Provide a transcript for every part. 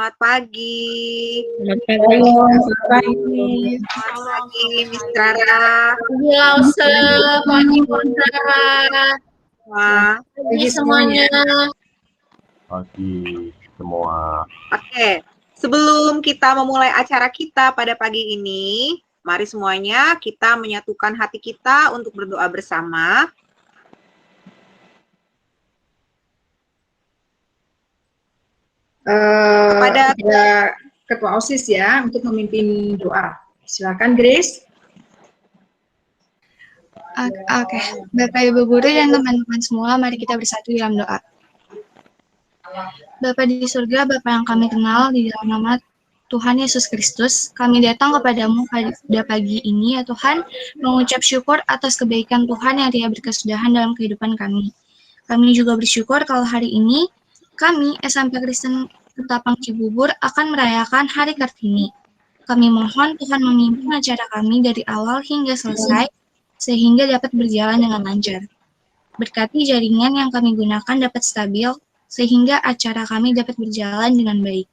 Selamat pagi. Selamat pagi. Selamat pagi. Selamat pagi, Miss Rara. Lause, pagi Bunda. Pagi semuanya. Pagi semua. Oke, sebelum kita memulai acara kita pada pagi ini, mari semuanya kita menyatukan hati kita untuk berdoa bersama. Kepada Ketua OSIS ya untuk memimpin doa. Silakan Grace. Oke. Bapak Ibu Guru dan teman-teman semua, mari kita bersatu dalam doa. Bapa di surga, Bapa yang kami kenal, di dalam nama Tuhan Yesus Kristus, kami datang kepadamu pada pagi ini ya Tuhan, mengucap syukur atas kebaikan Tuhan yang Dia berkesudahan dalam kehidupan kami. Kami juga bersyukur kalau hari ini kami SMP Kristen Ketapang Cibubur akan merayakan Hari Kartini. Kami mohon Tuhan memimpin acara kami dari awal hingga selesai, sehingga dapat berjalan dengan lancar. Berkati jaringan yang kami gunakan dapat stabil, sehingga acara kami dapat berjalan dengan baik.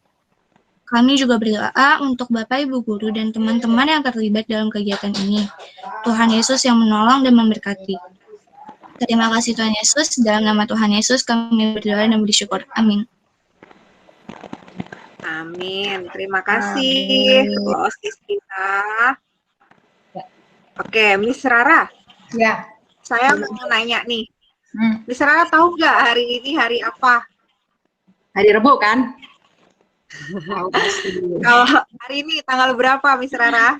Kami juga berdoa untuk Bapak Ibu Guru dan teman-teman yang terlibat dalam kegiatan ini. Tuhan Yesus yang menolong dan memberkati. Terima kasih Tuhan Yesus, dalam nama Tuhan Yesus kami berdoa dan bersyukur. Amin. Amin. Terima kasih Ketua OSIS kita. Oke, Miss Rara. Ya. Saya mau nanya nih. Miss Rara tahu nggak hari ini hari apa? Hari Rebo kan? Tahu pasti. Kalau hari ini tanggal berapa, Miss Rara?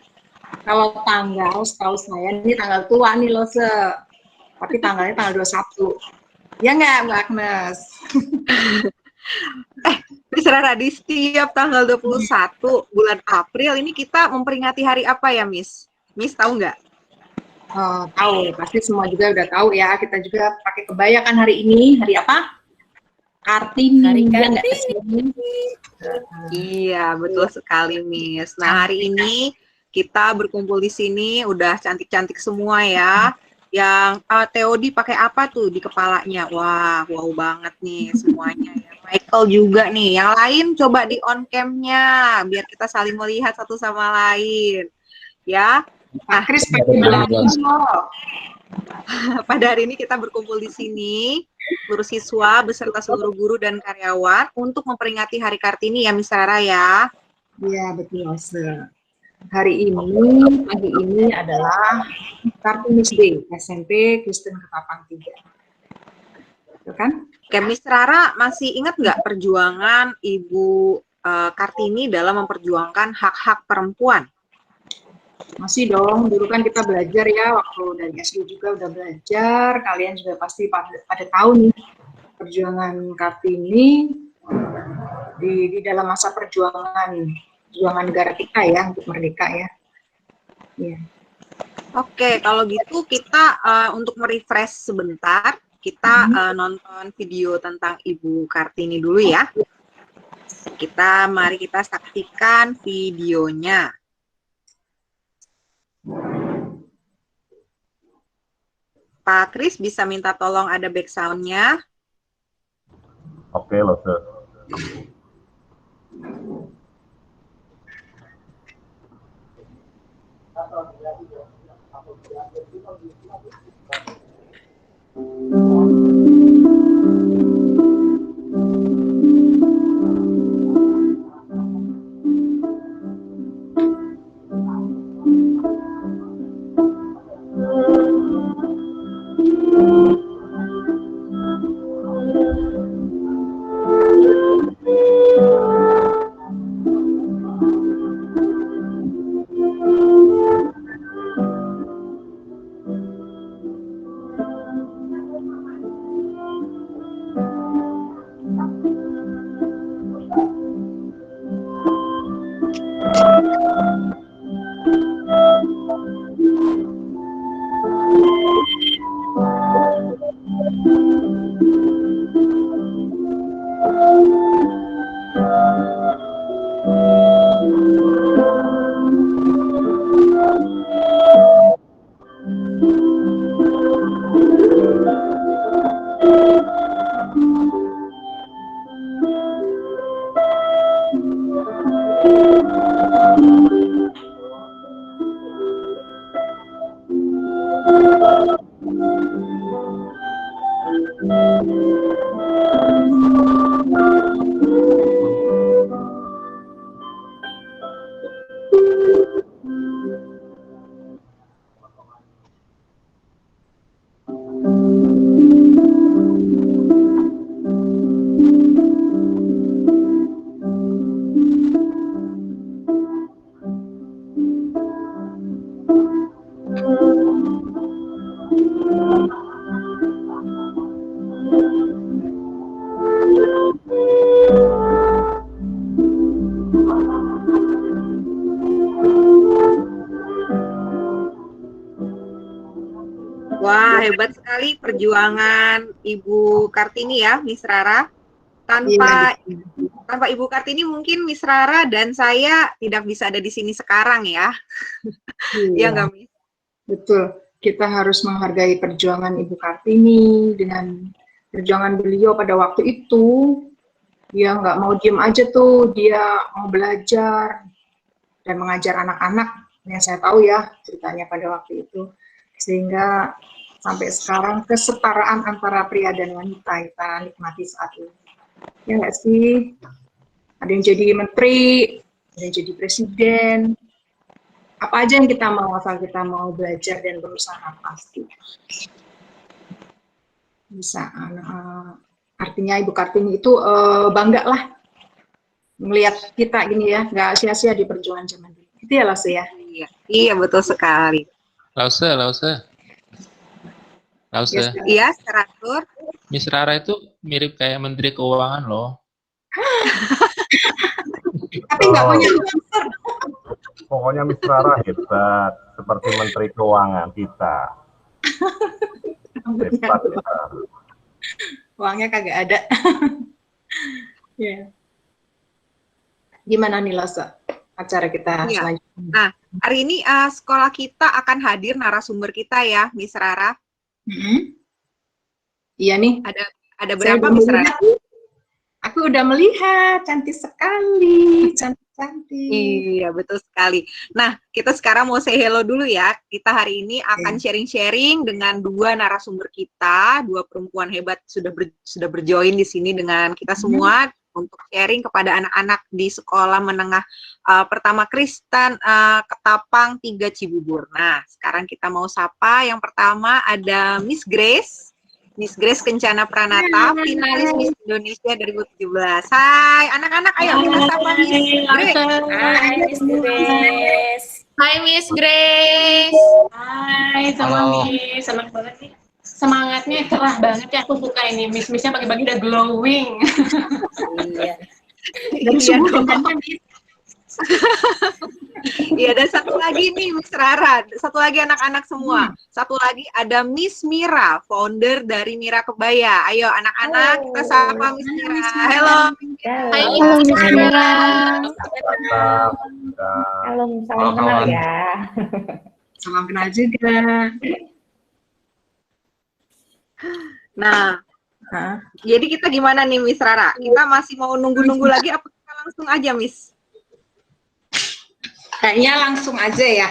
Kalau tanggal, setahu saya ini tanggal tua nih loh, tapi tanggalnya tanggal 21. Ya nggak, Mbak Agnes? Miss Rara, di setiap tanggal 21 bulan April ini kita memperingati hari apa ya, Miss? Miss tahu nggak? Tahu, pasti semua juga udah tahu ya. Kita juga pakai kebaya kan hari ini. Hari apa? Kartini. Hari Ya, Kartini. Iya, betul sekali, Miss. Nah, hari ini kita berkumpul di sini udah cantik-cantik semua ya. Yang Theodi pakai apa tuh di kepalanya? Wah, wow banget nih semuanya ya. Michael juga nih. Yang lain coba di on cam-nya biar kita saling melihat satu sama lain. Ya. Nah, Chris pakai pada hari ini kita berkumpul di sini, seluruh siswa beserta seluruh guru dan karyawan untuk memperingati Hari Kartini ya, Miss Rara ya. Iya, betul, Hari ini, pagi ini adalah Kartinis Day, SMP Kristen Ketapang 3. Itu kan? Oke, Miss Rara masih ingat nggak perjuangan Ibu Kartini dalam memperjuangkan hak-hak perempuan? Masih dong, dulu kan kita belajar ya, waktu dari SD juga udah belajar, kalian juga pasti pada tahu nih, perjuangan Kartini di dalam masa perjuangan negara kita ya, untuk merdeka ya. Iya. Oke, kalau gitu kita untuk merefresh sebentar, kita nonton video tentang Ibu Kartini dulu ya. Mari kita saksikan videonya. Pak Kris bisa minta tolong ada back sound-nya. Oke, Lose. Wah, hebat sekali perjuangan Ibu Kartini ya, Miss Rara. Tanpa Ibu Kartini mungkin Miss Rara dan saya tidak bisa ada di sini sekarang ya. Ya nggak, Miss? Betul. Kita harus menghargai perjuangan Ibu Kartini dengan perjuangan beliau pada waktu itu. Dia nggak mau diem aja tuh, dia mau belajar dan mengajar anak-anak yang saya tahu ya ceritanya pada waktu itu. Sehingga sampai sekarang kesetaraan antara pria dan wanita kita nikmati saat ini. Ya nggak sih? Ada yang jadi menteri, ada yang jadi presiden. Apa aja yang kita mau, asal kita mau belajar dan berusaha pasti bisa. Artinya Ibu Kartini itu bangga lah melihat kita gini ya, nggak sia-sia di perjuangan zaman dulu. Itu ya Lause ya? Iya, betul sekali. Lause. Iya, teratur. Miss Rara itu mirip kayak Menteri Keuangan loh. Tapi nggak punya sponsor. Pokoknya Miss Rara hebat, seperti Menteri Keuangan kita. Hebat kita. Uangnya kagak ada. Ya. Gimana nih Lause acara kita selanjutnya? Nah, hari ini sekolah kita akan hadir narasumber kita ya, Miss Rara. Iya nih. Ada berapa, Miss Rara? Aku udah melihat, cantik sekali, cantik-cantik. Iya, betul sekali. Nah, kita sekarang mau say hello dulu ya. Kita hari ini akan sharing-sharing dengan dua narasumber kita, dua perempuan hebat sudah berjoin di sini dengan kita semua untuk sharing kepada anak-anak di sekolah menengah pertama Kristen Ketapang 3 Cibubur. Nah, sekarang kita mau sapa. Yang pertama ada Miss Grace Kencana Pranata, finalis Miss Indonesia 2017. Hai, anak-anak, ayo kita sapa Miss Grace. Hai, Miss Grace. Hai Miss Grace. Hai, sama Miss. Senang banget nih. Semangatnya cerah banget ya, aku suka ini. Miss-missnya pagi-pagi udah glowing. Iya. Dari subuh dandannya, Miss. Iya, dan satu lagi nih Miss Rara, satu lagi anak-anak semua. Satu lagi ada Miss Mira, founder dari Mira Kebaya. Ayo anak-anak, kita sapa Miss Mira. Halo. Hai Miss Mira. Halo, salam kenal ya. Salam kenal juga. Nah, jadi kita gimana nih Miss Rara? Kita masih mau nunggu-nunggu lagi apa kita langsung aja, Miss? Kayaknya langsung aja ya.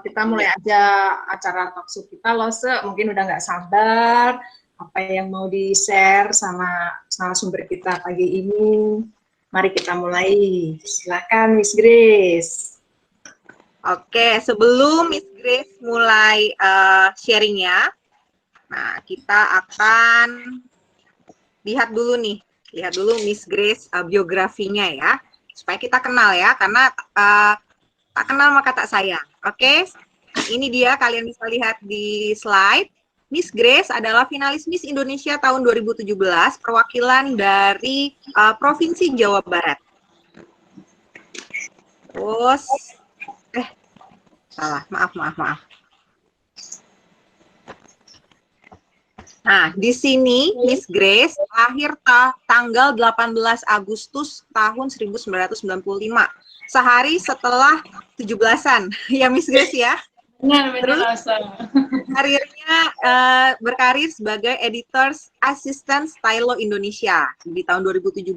Kita mulai aja acara talkshow kita, Lause. Mungkin udah nggak sabar apa yang mau di-share sama sumber kita pagi ini. Mari kita mulai. Silakan Miss Grace. Oke, sebelum Miss Grace mulai sharingnya, nah kita akan lihat dulu Miss Grace biografinya ya. Supaya kita kenal ya, karena tak kenal maka tak sayang. Oke, ini dia, kalian bisa lihat di slide. Miss Grace adalah finalis Miss Indonesia tahun 2017, perwakilan dari Provinsi Jawa Barat. Terus, salah, maaf. Nah, di sini Miss Grace lahir tanggal 18 Agustus tahun 1995. Sehari setelah 17-an. Ya Miss Grace ya. Benar, Terus karirnya berkarir sebagai Editors Assistant Stylo Indonesia. Di tahun 2017,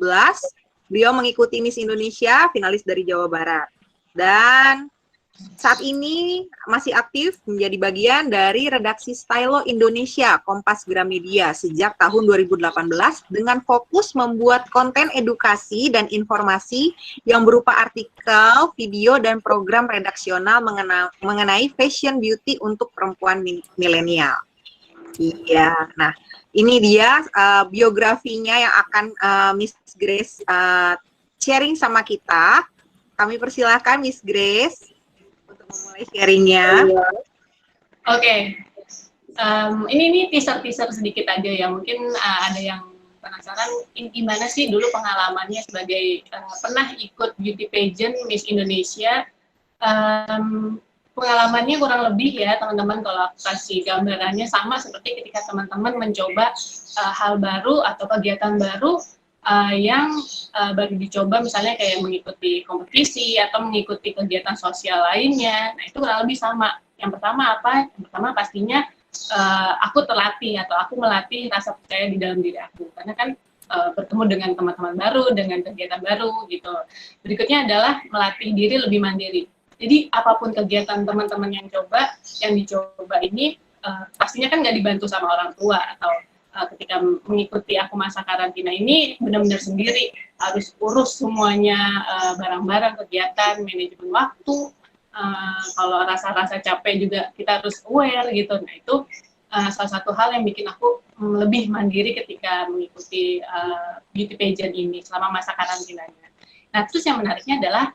beliau mengikuti Miss Indonesia, finalis dari Jawa Barat. Dan Saat ini masih aktif menjadi bagian dari redaksi Stylo Indonesia Kompas Gramedia sejak tahun 2018 dengan fokus membuat konten edukasi dan informasi yang berupa artikel, video, dan program redaksional mengenai fashion beauty untuk perempuan milenial. Iya, nah ini dia biografinya yang akan Miss Grace sharing sama kita. Kami persilahkan Miss Grace untuk memulai sharingnya. Oke. Ini teaser sedikit aja ya. Mungkin ada yang penasaran gimana sih dulu pengalamannya sebagai pernah ikut beauty pageant Miss Indonesia. Pengalamannya kurang lebih ya teman-teman, kalau aku kasih gambarannya sama seperti ketika teman-teman mencoba hal baru atau kegiatan baru yang baru dicoba, misalnya kayak mengikuti kompetisi atau mengikuti kegiatan sosial lainnya. Nah itu kurang lebih sama. Yang pertama apa? Yang pertama pastinya aku terlatih atau aku melatih rasa percaya di dalam diri aku, karena kan bertemu dengan teman-teman baru, dengan kegiatan baru gitu. Berikutnya adalah melatih diri lebih mandiri. Jadi apapun kegiatan teman-teman yang dicoba ini pastinya kan nggak dibantu sama orang tua, atau ketika mengikuti aku masa karantina ini benar-benar sendiri, harus urus semuanya, barang-barang, kegiatan, manajemen waktu, kalau rasa-rasa capek juga kita harus aware gitu. Nah itu salah satu hal yang bikin aku lebih mandiri ketika mengikuti beauty pageant ini selama masa karantinanya. Nah terus yang menariknya adalah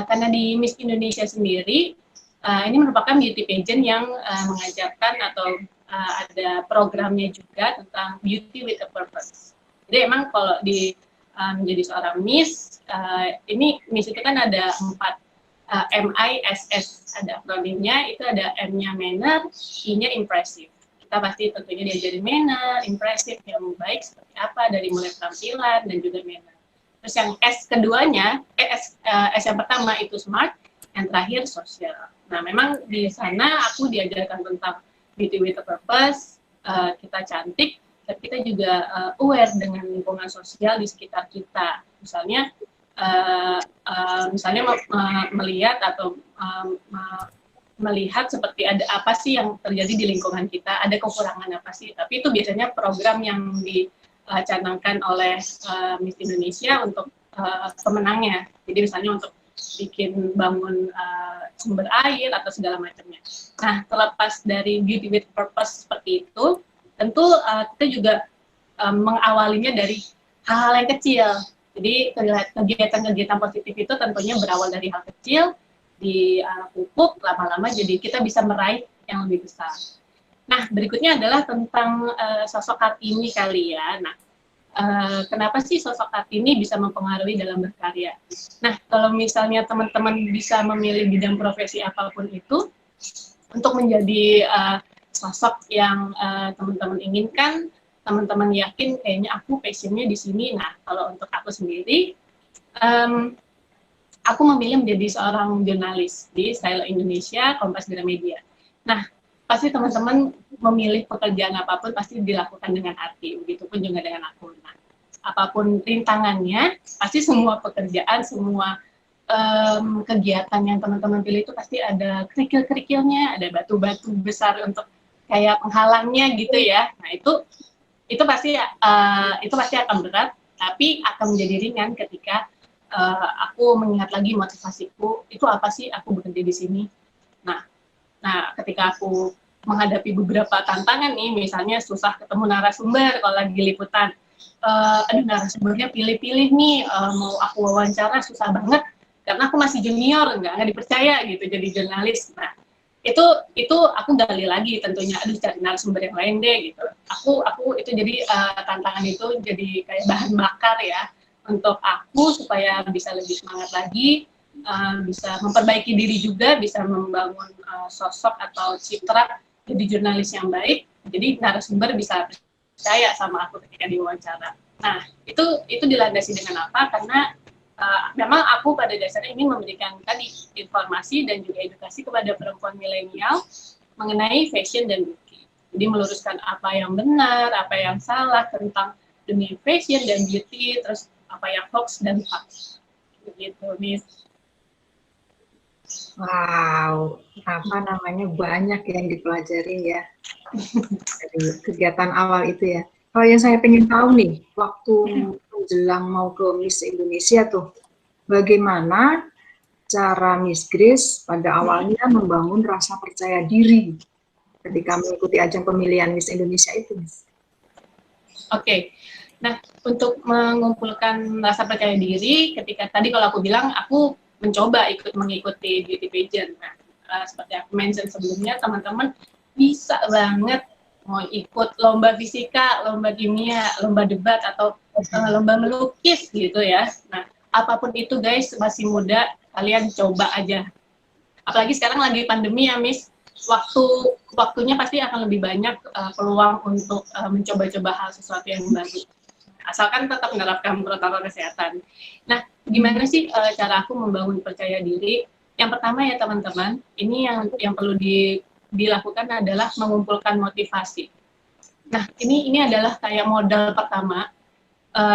karena di Miss Indonesia sendiri, ini merupakan beauty pageant yang mengajarkan atau ada programnya juga tentang beauty with a purpose. Jadi emang kalau di menjadi seorang Miss, ini Miss itu kan ada 4 MISS, ada akronimnya, itu ada M-nya manner, I-nya impressive. Kita pasti tentunya diajarin manner, impressive, yang baik seperti apa, dari mulai penampilan dan juga manner. Terus yang S keduanya, S yang pertama itu smart, yang terakhir sosial. Nah, memang di sana aku diajarkan tentang beauty with a purpose, kita cantik, tapi kita juga aware dengan lingkungan sosial di sekitar kita. Misalnya, melihat atau melihat seperti ada apa sih yang terjadi di lingkungan kita, ada kekurangan apa sih. Tapi itu biasanya program yang dicanangkan oleh Miss Indonesia untuk pemenangnya. Jadi misalnya untuk bikin bangun sumber air atau segala macamnya. Nah, terlepas dari beauty with purpose seperti itu, tentu kita juga mengawalinya dari hal-hal yang kecil. Jadi kegiatan-kegiatan positif itu tentunya berawal dari hal kecil, dipupuk lama-lama jadi kita bisa meraih yang lebih besar. Nah, berikutnya adalah tentang sosok Kartini kali ya. Nah, kenapa sih sosok Kartini bisa mempengaruhi dalam berkarya? Nah, kalau misalnya teman-teman bisa memilih bidang profesi apapun itu, untuk menjadi sosok yang teman-teman inginkan, teman-teman yakin kayaknya aku passionnya di sini. Nah, kalau untuk aku sendiri, aku memilih menjadi seorang jurnalis di Stylo Indonesia Kompas Gramedia. Nah, pasti teman-teman memilih pekerjaan apapun pasti dilakukan dengan arti, begitupun juga dengan aku. Nah, apapun rintangannya, pasti semua pekerjaan, semua kegiatan yang teman-teman pilih itu pasti ada kerikil-kerikilnya, ada batu-batu besar untuk kayak penghalangnya gitu ya. Nah, itu pasti akan berat, tapi akan menjadi ringan ketika aku mengingat lagi motivasiku, itu apa sih aku bekerja di sini. Nah, ketika aku menghadapi beberapa tantangan nih, misalnya susah ketemu narasumber kalau lagi liputan, narasumbernya pilih-pilih nih, mau aku wawancara susah banget, karena aku masih junior, nggak dipercaya gitu jadi jurnalis. Nah, itu aku gali lagi tentunya, cari narasumber yang lain deh gitu. Aku itu jadi tantangan itu jadi kayak bahan bakar ya untuk aku supaya bisa lebih semangat lagi, bisa memperbaiki diri juga, bisa membangun sosok atau citra jadi jurnalis yang baik, jadi narasumber bisa percaya sama aku ketika diwawancara. Nah, itu dilandasi dengan apa? Karena memang aku pada dasarnya ingin memberikan tadi informasi dan juga edukasi kepada perempuan milenial mengenai fashion dan beauty. Jadi meluruskan apa yang benar, apa yang salah tentang dunia fashion dan beauty, terus apa yang hoax dan fakta. Begitu, Miss. Wow, apa namanya banyak yang dipelajari ya dari kegiatan awal itu ya. Kalau yang saya pengen tahu nih, waktu menjelang mau ke Miss Indonesia tuh, bagaimana cara Miss Grace pada awalnya membangun rasa percaya diri ketika mengikuti ajang pemilihan Miss Indonesia itu, Miss? Oke. Nah, untuk mengumpulkan rasa percaya diri, ketika tadi kalau aku bilang, aku mencoba mengikuti beauty pageant. Nah, seperti aku mention sebelumnya, teman-teman bisa banget mau ikut lomba fisika, lomba kimia, lomba debat, atau lomba melukis gitu ya. Nah, apapun itu guys, masih muda, kalian coba aja. Apalagi sekarang lagi pandemi ya, Miss. Waktunya pasti akan lebih banyak peluang untuk mencoba-coba hal sesuatu yang baru. Asalkan tetap menerapkan protokol kesehatan. Nah, gimana sih cara aku membangun percaya diri? Yang pertama ya teman-teman, ini yang perlu dilakukan adalah mengumpulkan motivasi. Nah, ini adalah kayak modal pertama.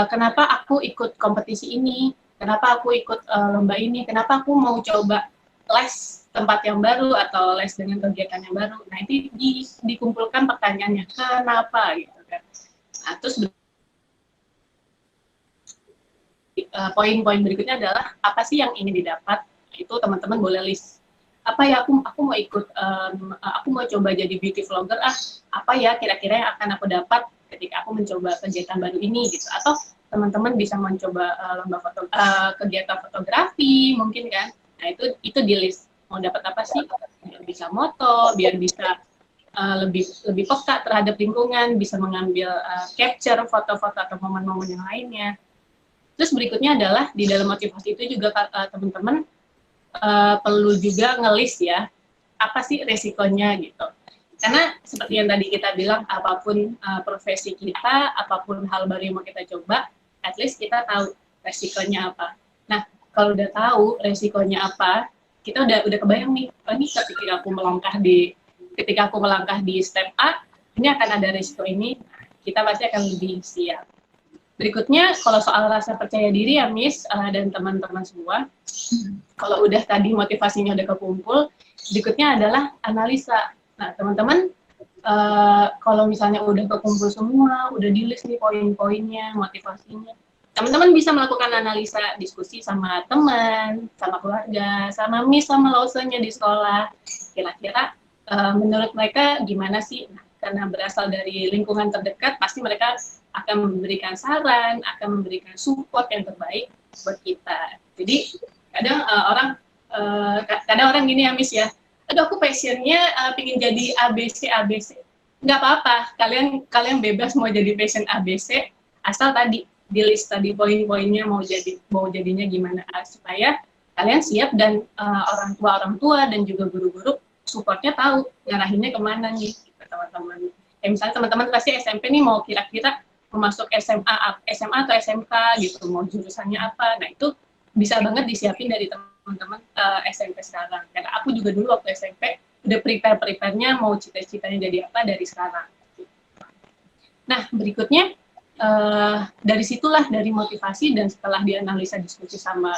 Kenapa aku ikut kompetisi ini? Kenapa aku ikut lomba ini? Kenapa aku mau coba les tempat yang baru atau les dengan kegiatan yang baru? Nah, itu dikumpulkan pertanyaannya, kenapa gitu kan? Nah, terus poin-poin berikutnya adalah apa sih yang ingin didapat? Itu teman-teman boleh list. Apa ya aku mau ikut, aku mau coba jadi beauty vlogger. Apa ya kira-kira yang akan aku dapat ketika aku mencoba kegiatan baru ini gitu? Atau teman-teman bisa mencoba kegiatan fotografi mungkin kan? Nah itu di list. Mau dapat apa sih? Biar bisa moto, biar bisa lebih peka terhadap lingkungan, bisa mengambil capture foto-foto atau momen-momen yang lainnya. Terus berikutnya adalah di dalam motivasi itu juga teman-teman perlu juga ngelis ya, apa sih resikonya gitu. Karena seperti yang tadi kita bilang, apapun profesi kita, apapun hal baru yang mau kita coba, at least kita tahu resikonya apa. Nah, kalau udah tahu resikonya apa, kita udah kebayang nih, ini ketika aku melangkah di step A, ini akan ada resiko ini, kita pasti akan lebih siap. Berikutnya, kalau soal rasa percaya diri ya Miss dan teman-teman semua, kalau udah tadi motivasinya udah kekumpul, berikutnya adalah analisa. Nah teman-teman, kalau misalnya udah kekumpul semua, udah di list nih poin-poinnya, motivasinya, teman-teman bisa melakukan analisa, diskusi sama teman, sama keluarga, sama Miss, sama lausenya di sekolah. Kira-kira menurut mereka gimana sih? Nah, karena berasal dari lingkungan terdekat, pasti mereka akan memberikan saran, akan memberikan support yang terbaik buat kita. Jadi kadang orang gini ya Miss ya, aduh aku passionnya pengen jadi ABC. Nggak apa-apa, kalian bebas mau jadi passion ABC, asal tadi di list tadi poin-poinnya mau jadinya gimana, supaya kalian siap dan orang tua dan juga guru-guru supportnya tahu ngarahinnya kemana nih teman-teman. Misalnya teman-teman pasti SMP nih mau kira-kira mau masuk SMA atau SMK gitu, mau jurusannya apa. Nah itu bisa banget disiapin dari teman-teman SMP sekarang. Karena aku juga dulu waktu SMP udah prepare-nya mau cita-citanya jadi apa dari sekarang. Nah berikutnya dari situlah, dari motivasi dan setelah dianalisa diskusi sama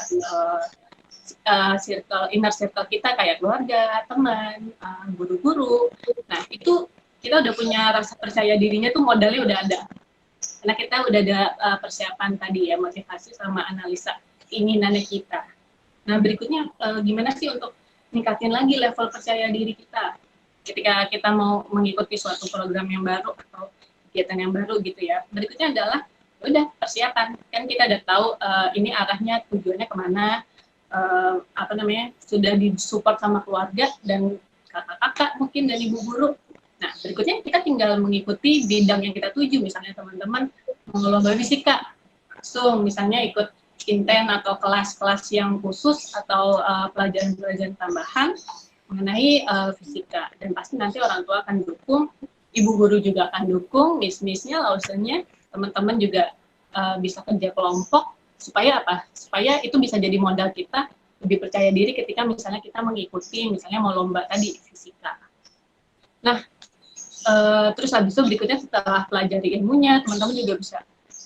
inner circle kita kayak keluarga, teman, guru-guru. Nah itu kita udah punya rasa percaya dirinya tuh, modalnya udah ada. Karena kita udah ada persiapan tadi ya, motivasi sama analisa keinginannya kita. Nah berikutnya gimana sih untuk ningkatin lagi level percaya diri kita ketika kita mau mengikuti suatu program yang baru atau kegiatan yang baru gitu ya. Berikutnya adalah udah persiapan, kan kita udah tahu ini arahnya, tujuannya kemana, sudah disupport sama keluarga dan kakak-kakak mungkin dan ibu guru. Nah, berikutnya kita tinggal mengikuti bidang yang kita tuju. Misalnya teman-teman mau lomba fisika, so misalnya ikut inten atau kelas-kelas yang khusus atau pelajaran-pelajaran tambahan mengenai fisika. Dan pasti nanti orang tua akan dukung, ibu guru juga akan dukung, miss-missnya, lausennya, teman-teman juga bisa kerja kelompok, supaya apa? Supaya itu bisa jadi modal kita lebih percaya diri ketika misalnya kita mengikuti, misalnya mau lomba tadi fisika. Nah, terus habis itu berikutnya setelah pelajari ilmunya, teman-teman juga bisa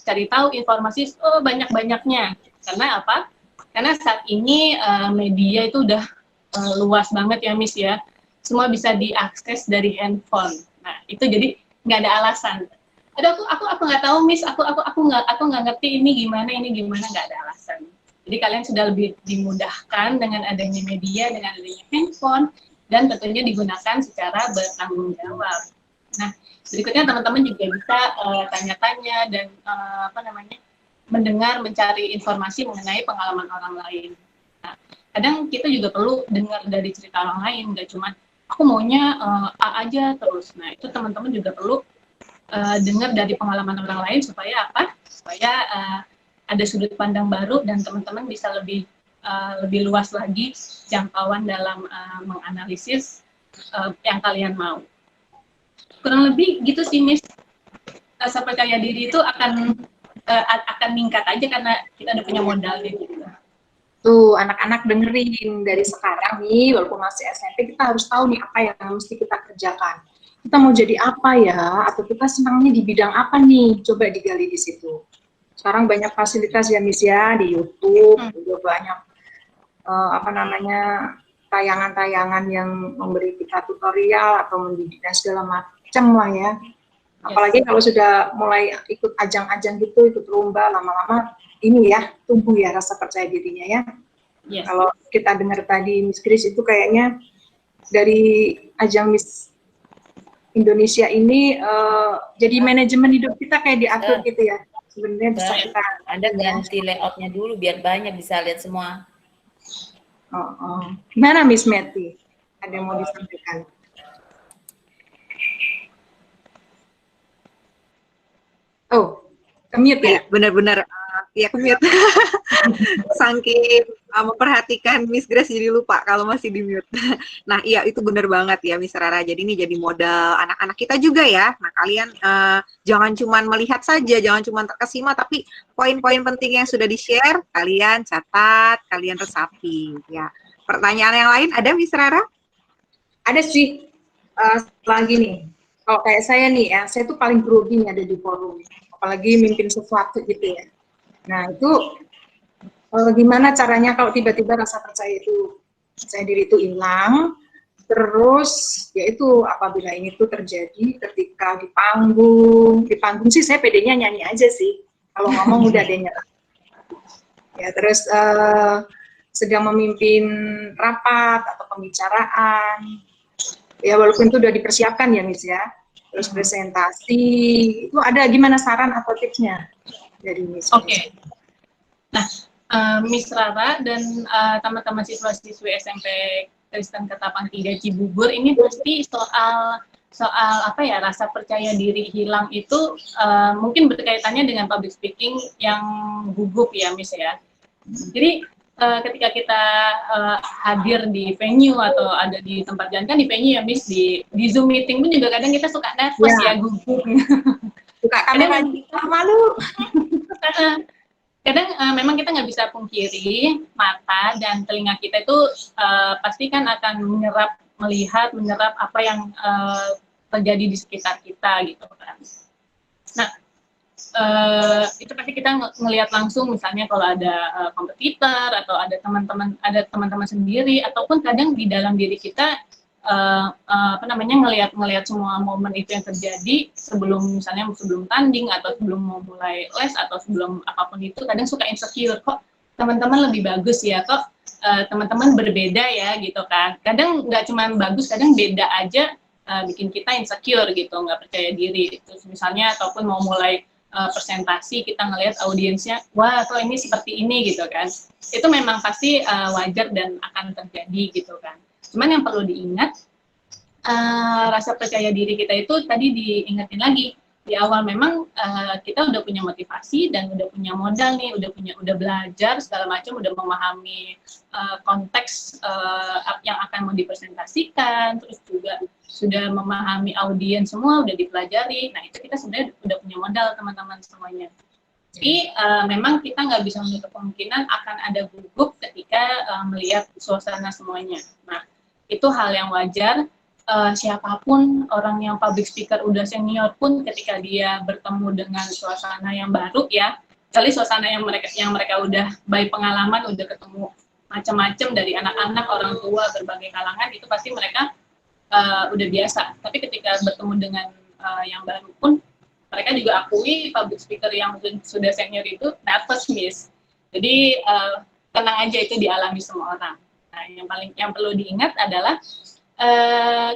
cari tahu informasi banyak-banyaknya. Karena apa? Karena saat ini media itu udah luas banget ya Miss ya. Semua bisa diakses dari handphone. Nah itu jadi nggak ada alasan. Aduh aku nggak tahu Miss, aku nggak ngerti ini gimana nggak ada alasan. Jadi kalian sudah lebih dimudahkan dengan adanya media, dengan adanya handphone, dan tentunya digunakan secara bertanggung jawab. Nah berikutnya teman-teman juga bisa tanya-tanya dan mendengar, mencari informasi mengenai pengalaman orang lain. Nah, kadang kita juga perlu dengar dari cerita orang lain, nggak cuma aku maunya A aja terus. Nah, itu teman-teman juga perlu dengar dari pengalaman orang lain supaya apa? Supaya ada sudut pandang baru dan teman-teman bisa lebih luas lagi jangkauan dalam menganalisis yang kalian mau. Kurang lebih gitu sih, Miss. Rasa percaya diri itu akan meningkat aja karena kita udah punya modal gitu. Tuh, anak-anak dengerin dari sekarang nih, walaupun masih SMP, kita harus tahu nih apa yang mesti kita kerjakan. Kita mau jadi apa ya, atau kita senangnya di bidang apa nih, coba digali di situ. Sekarang banyak fasilitas ya Miss ya, di YouTube, juga banyak tayangan-tayangan yang memberi kita tutorial atau mendidik dan segala macam lah ya. Apalagi kalau sudah mulai ikut ajang-ajang gitu, ikut lomba, lama-lama ini ya, tumbuh ya rasa percaya dirinya ya. Yes. Kalau kita dengar tadi Miss Grace itu kayaknya dari ajang Miss Indonesia ini jadi manajemen hidup kita kayak diatur gitu ya. Sebenarnya bisa kita ada ganti layoutnya dulu biar banyak bisa lihat semua. Gimana Miss Meti? Ada yang mau disampaikan? Oh, ke-mute ya? Benar-benar ya ke-mute. Saking memperhatikan Miss Grace jadi lupa kalau masih di-mute. Nah, iya itu benar banget ya Miss Rara. Jadi ini jadi modal anak-anak kita juga ya. Nah, kalian jangan cuma melihat saja, jangan cuma terkesima, tapi poin-poin penting yang sudah di-share, kalian catat, kalian resapi. Ya. Pertanyaan yang lain ada Miss Rara? Ada sih. Lagi nih. Kalau kayak saya nih ya, saya tuh paling grogi nih ada di forum. Apalagi mimpin sesuatu gitu ya. Nah itu gimana caranya kalau tiba-tiba rasa percaya diri itu hilang, terus yaitu apabila ini tuh terjadi ketika di panggung sih saya pedenya nyanyi aja sih, kalau ngomong udah deh nyerah. Ya terus sedang memimpin rapat atau pembicaraan, ya walaupun itu udah dipersiapkan ya Miss ya, terus presentasi, itu ada gimana saran atau tipsnya dari Miss? Oke. Nah, Miss Rara dan teman-teman siswa-siswi SMP Kristen Ketapang 3 Cibubur ini pasti soal apa ya, rasa percaya diri hilang itu mungkin berkaitannya dengan public speaking yang gugup ya Miss ya. Jadi ketika kita hadir di venue atau ada di tempat jalan, kan di venue ya Miss, di Zoom meeting pun juga kadang kita suka nervous ya, gugup. Suka kamera malu. Kadang memang kita nggak bisa pungkiri mata dan telinga kita itu pasti kan akan menyerap apa yang terjadi di sekitar kita gitu kan. Nah itu pasti kita ngelihat langsung, misalnya kalau ada kompetitor atau ada teman-teman sendiri, ataupun kadang di dalam diri kita ngelihat semua momen itu yang terjadi sebelum tanding atau sebelum mau mulai les atau sebelum apapun itu, kadang suka insecure, kok teman-teman lebih bagus ya, kok teman-teman berbeda ya gitu kan. Kadang nggak cuma bagus, kadang beda aja bikin kita insecure gitu, nggak percaya diri. Terus misalnya ataupun mau mulai presentasi, kita ngelihat audiensnya, wah kok ini seperti ini gitu kan. Itu memang pasti wajar dan akan terjadi gitu kan. Cuman yang perlu diingat, rasa percaya diri kita itu tadi diingetin lagi di awal, memang kita udah punya motivasi dan udah punya modal nih, udah belajar segala macam, udah memahami konteks yang akan mau dipresentasikan, terus juga sudah memahami audiens semua, udah dipelajari. Nah itu kita sebenarnya udah punya modal teman-teman semuanya. Tapi memang kita nggak bisa menutup kemungkinan akan ada gugup ketika melihat suasana semuanya. Nah itu hal yang wajar. Siapapun orang yang public speaker udah senior pun ketika dia bertemu dengan suasana yang baru ya, kali suasana yang mereka udah baik pengalaman, udah ketemu macam-macam dari anak-anak, orang tua, berbagai kalangan, itu pasti mereka udah biasa. Tapi ketika bertemu dengan yang baru pun, mereka juga akui public speaker yang sudah senior itu nervous, Miss. Jadi tenang aja, itu dialami semua orang. Nah, yang perlu diingat adalah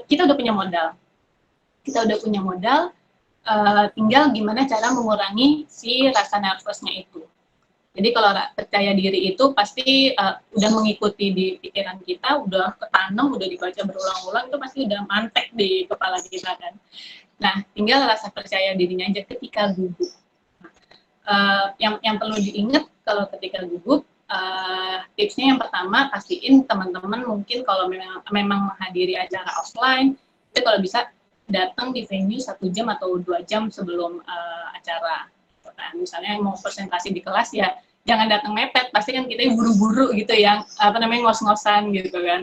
kita udah punya modal. Tinggal gimana cara mengurangi si rasa nervousnya itu. Jadi kalau percaya diri itu pasti udah mengikuti di pikiran kita, udah ketanam, udah dibaca berulang-ulang, itu pasti udah mantek di kepala kita kan. Nah, tinggal rasa percaya dirinya aja ketika gugup. Yang perlu diingat kalau ketika gugup, tipsnya yang pertama, pastiin teman-teman mungkin kalau memang menghadiri acara offline, itu kalau bisa datang di venue 1 jam atau 2 jam sebelum acara. Nah, misalnya mau presentasi di kelas ya, jangan datang mepet, pasti kan kita buru-buru gitu ya, ngos-ngosan gitu kan.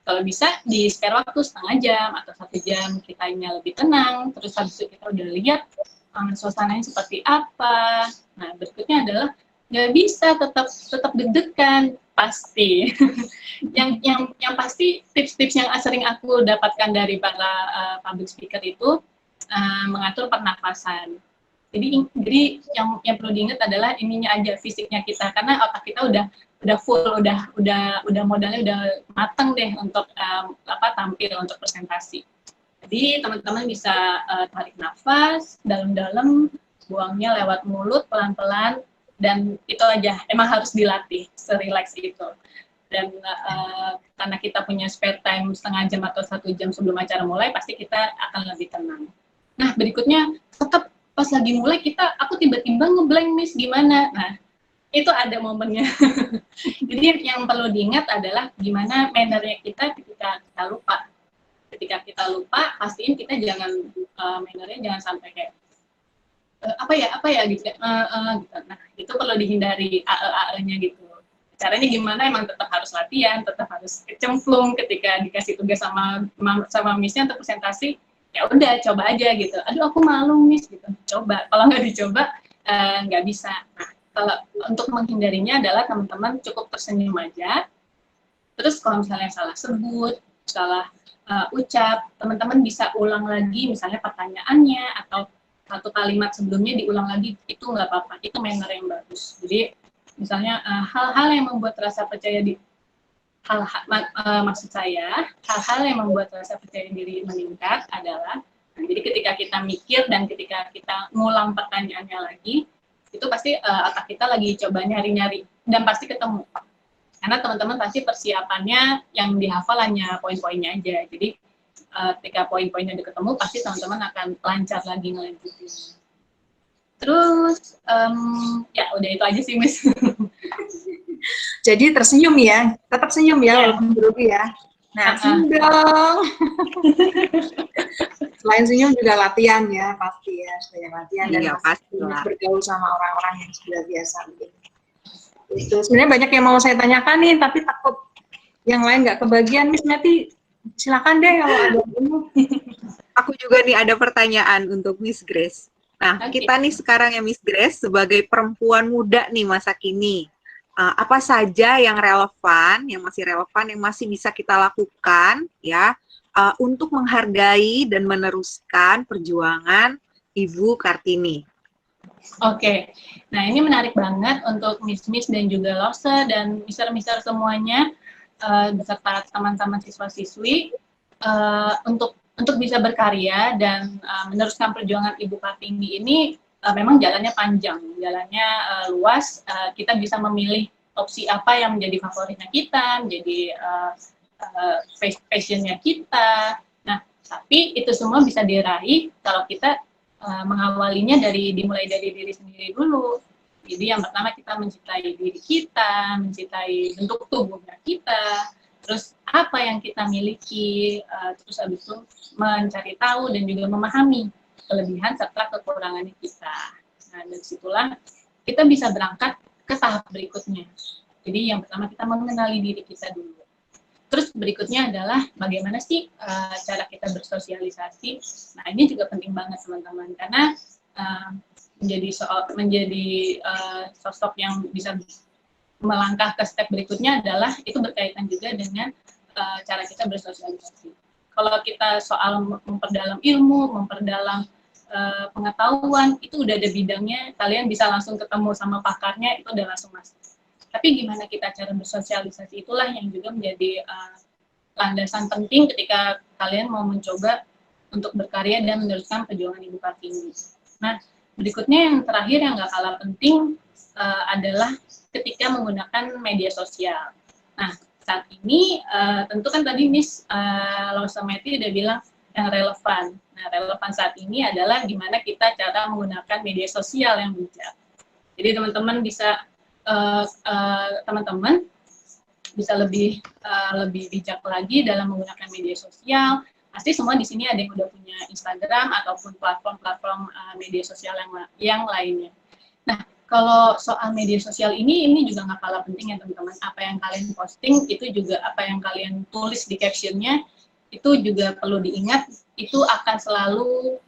Kalau bisa di spare waktu setengah jam atau 1 jam, kitanya lebih tenang, terus habis itu kita udah lihat suasananya seperti apa. Nah, berikutnya adalah nggak bisa tetap deg-degan, pasti. yang pasti tips-tips yang sering aku dapatkan dari para public speaker itu mengatur pernapasan. Jadi yang perlu diingat adalah ininya aja, fisiknya kita, karena otak kita udah full, udah modalnya udah matang deh untuk tampil untuk presentasi. Jadi teman-teman bisa tarik nafas dalam-dalam, buangnya lewat mulut pelan-pelan, dan itu aja, emang harus dilatih se-relax itu. Dan karena kita punya spare time setengah jam atau 1 jam sebelum acara mulai, pasti kita akan lebih tenang. Nah, berikutnya tetap pas lagi mulai aku tiba-tiba ngeblank, Miss, gimana? Nah, itu ada momennya. Jadi yang perlu diingat adalah gimana mannernya kita ketika kita lupa. Ketika kita lupa, pastiin kita jangan mannernya jangan sampai kayak apa ya gitu. Gitu. Nah, itu perlu dihindari AE-nya gitu. Caranya gimana? Emang tetap harus latihan, tetap harus kecemplung ketika dikasih tugas sama Miss-nya untuk presentasi. Ya udah, coba aja gitu. Aduh, aku malu, Miss, gitu. Coba. Kalau nggak dicoba, nggak bisa. Nah, kalau untuk menghindarinya adalah teman-teman cukup tersenyum aja. Terus kalau misalnya salah sebut, salah ucap, teman-teman bisa ulang lagi misalnya pertanyaannya, atau satu kalimat sebelumnya diulang lagi, itu nggak apa-apa. Itu manner yang bagus. Jadi, misalnya hal-hal yang membuat rasa percaya diri, maksud saya, hal-hal yang membuat rasa percaya diri meningkat adalah, jadi ketika kita mikir dan ketika kita ngulang pertanyaannya lagi, itu pasti otak kita lagi coba nyari-nyari, dan pasti ketemu. Karena teman-teman pasti persiapannya yang dihafal hanya poin-poinnya aja. Jadi ketika poin-poinnya udah ketemu, pasti teman-teman akan lancar lagi ngelanjutin. Terus, ya udah itu aja sih, Miss. Jadi tersenyum ya, tetap senyum ya, walaupun grogi ya. Nah, senyum dong. Selain senyum juga latihan ya, pasti ya, banyak latihan dan pasti bergaul sama orang-orang yang sudah biasa. Itu sebenarnya banyak yang mau saya tanyakan nih, tapi takut yang lain nggak kebagian. Miss Meti, silakan deh kalau ada ilmu. Aku juga nih ada pertanyaan untuk Miss Grace. Nah, kita nih sekarang ya Miss Grace sebagai perempuan muda nih masa kini. Apa saja yang relevan, yang masih bisa kita lakukan ya untuk menghargai dan meneruskan perjuangan Ibu Kartini. Oke, nah ini menarik banget untuk Miss dan juga Lose dan Mister semuanya beserta teman-teman siswa-siswi untuk bisa berkarya dan meneruskan perjuangan Ibu Kartini ini. Memang jalannya panjang, jalannya luas, kita bisa memilih opsi apa yang menjadi favoritnya kita, menjadi passionnya kita. Nah, tapi itu semua bisa diraih kalau kita mengawalinya dimulai dari diri sendiri dulu. Jadi yang pertama kita mencintai diri kita, mencintai bentuk tubuhnya kita, terus apa yang kita miliki, terus habis itu mencari tahu dan juga memahami kelebihan serta kekurangannya kita. Nah, dari situlah kita bisa berangkat ke tahap berikutnya. Jadi yang pertama kita mengenali diri kita dulu. Terus berikutnya adalah bagaimana sih cara kita bersosialisasi. Nah, ini juga penting banget teman-teman, karena menjadi sosok yang bisa melangkah ke step berikutnya adalah itu berkaitan juga dengan cara kita bersosialisasi. Kalau kita soal memperdalam ilmu, memperdalam pengetahuan, itu udah ada bidangnya, kalian bisa langsung ketemu sama pakarnya, itu udah langsung masuk. Tapi gimana kita cara bersosialisasi, itulah yang juga menjadi landasan penting ketika kalian mau mencoba untuk berkarya dan meneruskan perjuangan Ibu Kartini. Nah, berikutnya yang terakhir yang nggak kalah penting adalah ketika menggunakan media sosial. Nah, saat ini tentu kan tadi Miss Lausameti udah bilang yang relevan. Nah, relevan saat ini adalah gimana kita cara menggunakan media sosial yang bijak. Jadi teman-teman bisa lebih bijak lagi dalam menggunakan media sosial. Pasti semua di sini ada yang udah punya Instagram ataupun platform-platform media sosial yang lainnya. Nah, kalau soal media sosial ini juga nggak kalah penting ya teman-teman. Apa yang kalian posting itu juga, apa yang kalian tulis di captionnya itu juga perlu diingat, itu akan selalu